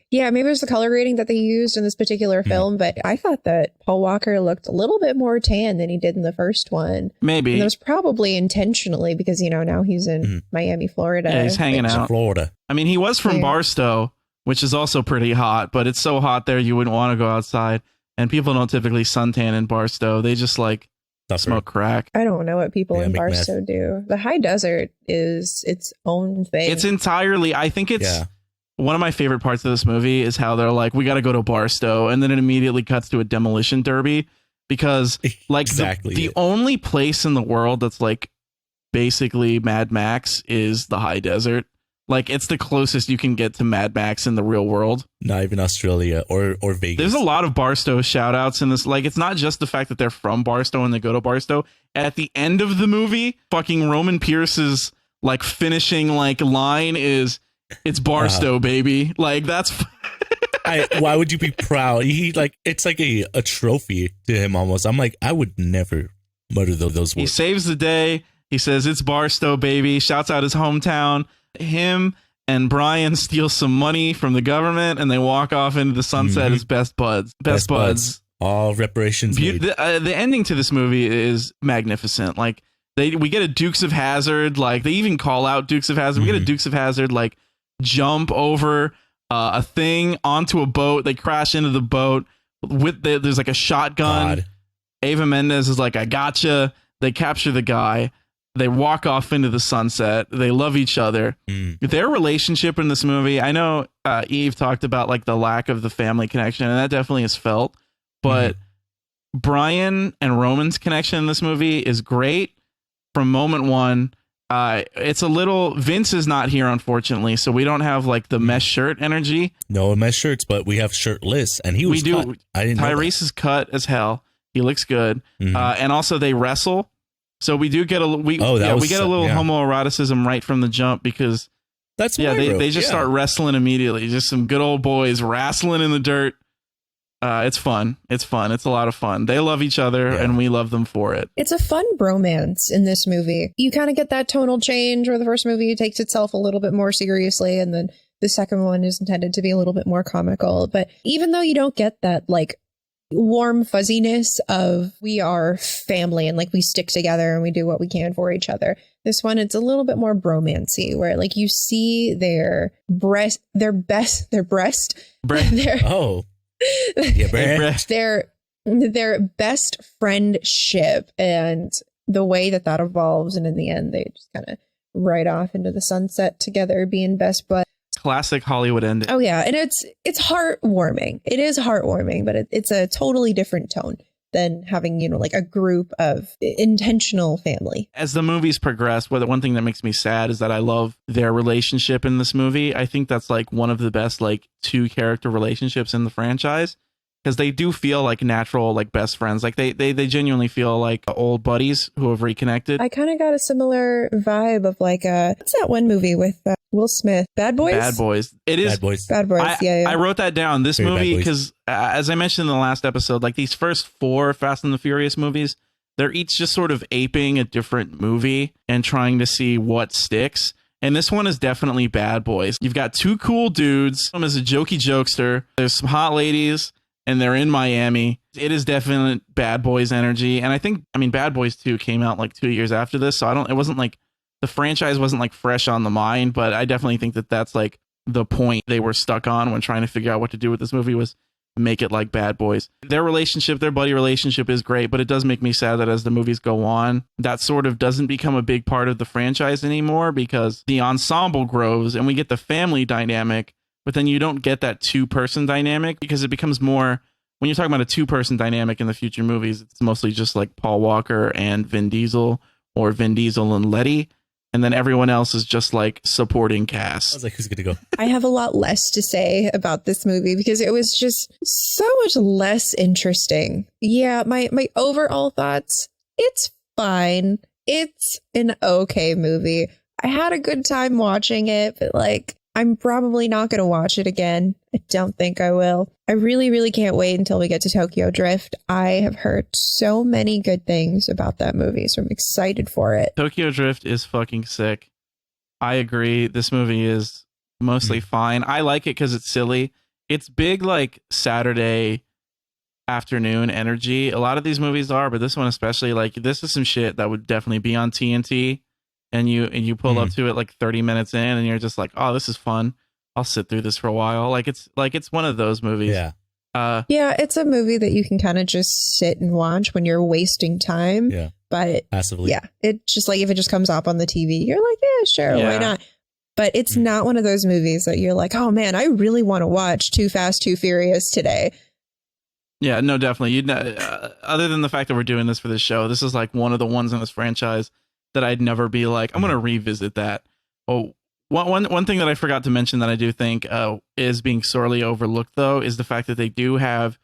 Yeah, maybe there's the color grading that they used in this particular film, but I thought that Paul Walker looked a little bit more tan than he did in the first one. Maybe. And that was probably intentionally because, now he's in Miami, Florida. Yeah, he's hanging out. Florida. I mean, he was from Barstow, which is also pretty hot, but it's so hot there you wouldn't want to go outside. And people don't typically suntan in Barstow. They just like smoke crack. I don't know what people in Barstow do. The high desert is its own thing. It's entirely, I think it's one of my favorite parts of this movie is how they're like, we got to go to Barstow. And then it immediately cuts to a demolition derby because like the only place in the world that's like basically Mad Max is the high desert. Like, it's the closest you can get to Mad Max in the real world. Not even Australia or Vegas. There's a lot of Barstow shout outs in this. Like, it's not just the fact that they're from Barstow and they go to Barstow. At the end of the movie, fucking Roman Pierce's like finishing like line is, "It's Barstow, baby." Like, that's why would you be proud? He like, it's like a trophy to him almost. I'm like, I would never mutter those words. He saves the day. He says, "It's Barstow, baby." Shouts out his hometown. Him and Brian steal some money from the government, and they walk off into the sunset as best buds. Best buds. All reparations made. The ending to this movie is magnificent. Like we get a Dukes of Hazzard. Like they even call out Dukes of Hazzard. We get a Dukes of Hazzard like jump over a thing onto a boat. They crash into the boat there's like a shotgun. Ava Mendes is like, "I gotcha." They capture the guy. They walk off into the sunset. They love each other. Their relationship in this movie, I know Eve talked about like the lack of the family connection, and that definitely is felt. But Brian and Roman's connection in this movie is great from moment one. It's a little, Vince is not here, unfortunately, so we don't have like the mesh shirt energy. No mesh shirts, but we have shirtless, and he was cut. I didn't know Tyrese is cut as hell. He looks good. And also they wrestle. So we do get a little homoeroticism right from the jump because they just start wrestling immediately. Just some good old boys wrestling in the dirt. It's fun. It's a lot of fun. They love each other and we love them for it. It's a fun bromance in this movie. You kind of get that tonal change where the first movie takes itself a little bit more seriously, and then the second one is intended to be a little bit more comical. But even though you don't get that like warm fuzziness of we are family and like we stick together and we do what we can for each other, this one, it's a little bit more bromancy, where like you see their best friendship and the way that evolves, and in the end they just kind of ride off into the sunset together being best buds. Classic Hollywood ending. Oh yeah, and it's heartwarming. It is heartwarming, but it's a totally different tone than having, you know, like a group of intentional family. As the movies progress, one thing that makes me sad is that I love their relationship in this movie. I think that's like one of the best like two character relationships in the franchise, because they do feel like natural, like best friends. Like they genuinely feel like old buddies who have reconnected. I kind of got a similar vibe of like what's that one movie with Will Smith? Bad Boys? Bad Boys. It is. Bad Boys. I wrote that down. This movie, because as I mentioned in the last episode, like these first 4 Fast and the Furious movies, they're each just sort of aping a different movie and trying to see what sticks. And this one is definitely Bad Boys. You've got 2 cool dudes. One is a jokey jokester. There's some hot ladies, and they're in Miami. It is definitely Bad Boys energy. And I mean, Bad Boys 2 came out like 2 years after this, so it wasn't like the franchise wasn't like fresh on the mind, but I definitely think that that's like the point they were stuck on when trying to figure out what to do with this movie, was make it like Bad Boys. Their relationship, their buddy relationship is great, but it does make me sad that as the movies go on, that sort of doesn't become a big part of the franchise anymore, because the ensemble grows and we get the family dynamic, but then you don't get that 2-person dynamic, because it becomes more, when you're talking about a 2-person dynamic in the future movies, it's mostly just like Paul Walker and Vin Diesel, or Vin Diesel and Letty. And then everyone else is just like supporting cast. I was like, who's going to go? I have a lot less to say about this movie because it was just so much less interesting. Yeah, my overall thoughts, it's fine. It's an okay movie. I had a good time watching it, but like, I'm probably not going to watch it again. I don't think I will. I really, really can't wait until we get to Tokyo Drift. I have heard so many good things about that movie, so I'm excited for it. Tokyo Drift is fucking sick. I agree. This movie is mostly fine. I like it because it's silly. It's big, like Saturday afternoon energy. A lot of these movies are, but this one especially, like this is some shit that would definitely be on TNT. And you pull up to it like 30 minutes in and you're just like, oh, this is fun. I'll sit through this for a while. It's one of those movies. Yeah. Yeah, it's a movie that you can kind of just sit and watch when you're wasting time. Yeah. But passively. Yeah, it's just like if it just comes up on the TV, you're like, yeah, sure, why not? But it's not one of those movies that you're like, oh man, I really want to watch Too Fast, Too Furious today. Yeah, no, definitely. Other than the fact that we're doing this for this show, this is like one of the ones in this franchise that I'd never be like, I'm going to revisit that. Oh, one thing that I forgot to mention that I do think is being sorely overlooked, though, is the fact that they do have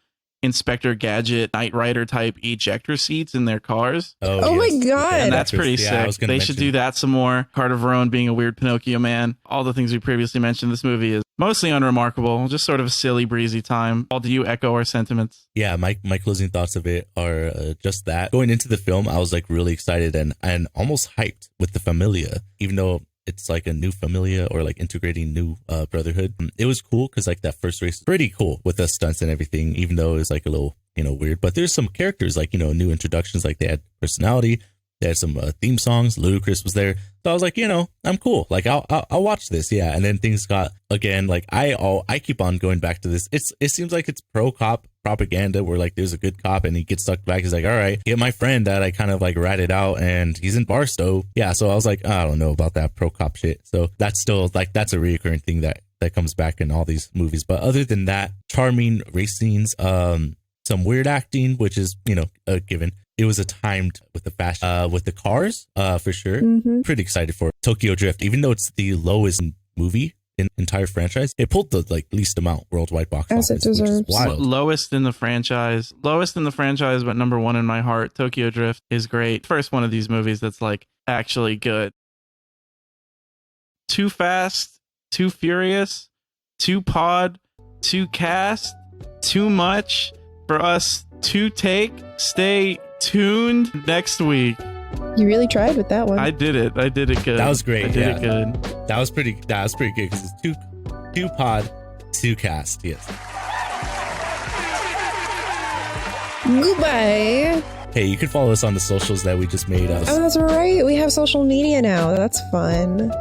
Inspector Gadget, Knight Rider type ejector seats in their cars. Oh my God. And that's pretty Yeah, sick. They should do that some more. Carter Verone being a weird Pinocchio man. All the things we previously mentioned. This movie is mostly unremarkable. Just sort of a silly, breezy time. Paul, do you echo our sentiments? Yeah, my closing thoughts of it are just that. Going into the film, I was like really excited and almost hyped with the Familia, even though it's like a new Familia or like integrating new Brotherhood. It was cool because like that first race was pretty cool with the stunts and everything, even though it was like a little, weird. But there's some characters like, new introductions, like they had personality. They had some theme songs. Ludacris was there. So I was like, I'm cool. Like I'll watch this. Yeah. And then things got, again, like I keep on going back to this. It seems like it's pro cop propaganda where like there's a good cop and he gets stuck back. He's like, all right, get my friend that I kind of like ratted out and he's in Barstow. Yeah. So I was like, I don't know about that pro cop shit. So that's still like, that's a reoccurring thing that comes back in all these movies. But other than that, charming race scenes, some weird acting, which is, a given. It was a timed with the fashion, with the cars, for sure. Mm-hmm. Pretty excited for Tokyo Drift, even though it's the lowest movie in entire franchise. It pulled the like least amount worldwide box as office, it deserves. wild. Lowest in the franchise, but number one in my heart. Tokyo Drift is great. First one of these movies that's like actually good. Too Fast, Too Furious, Too Pod, Too Cast, Too Much for us to take. Stay tuned next week. You really tried with that one. I did it good. That was great. I did it good. That was pretty good because it's two pod, two cast. Yes. Goodbye. Hey, you can follow us on the socials that we just made us. Oh, that's right. We have social media now. That's fun.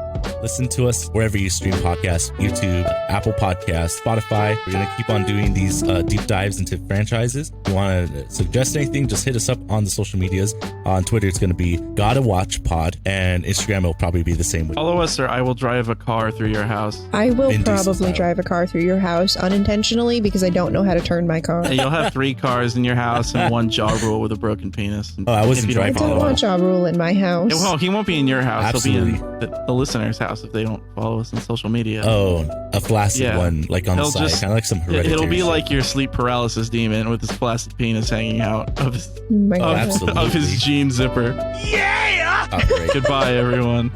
Listen to us wherever you stream podcasts, YouTube, Apple Podcasts, Spotify. We're going to keep on doing these deep dives into franchises. If you want to suggest anything, just hit us up on the social medias. On Twitter, it's going to be Gotta Watch Pod, and Instagram will probably be the same way. Follow us or I will drive a car through your house. I will Vin Diesel probably style. drive a car through your house unintentionally because I don't know how to turn my car. And you'll have 3 cars in your house and 1 jaw rule with a broken penis. Oh, I wasn't If you don't I driving don't at all. want Ja Rule in my house. Well, he won't be in your house. Absolutely. He'll be in the listener's house if they don't follow us on social media. Oh, a flaccid Yeah. one, like on the He'll side, just- kind of like some hereditary. It'll be shit. like your sleep paralysis demon with his flaccid penis hanging out of his, Oh my Oh, God. absolutely. of his jean zipper. Outrageous. Goodbye, everyone.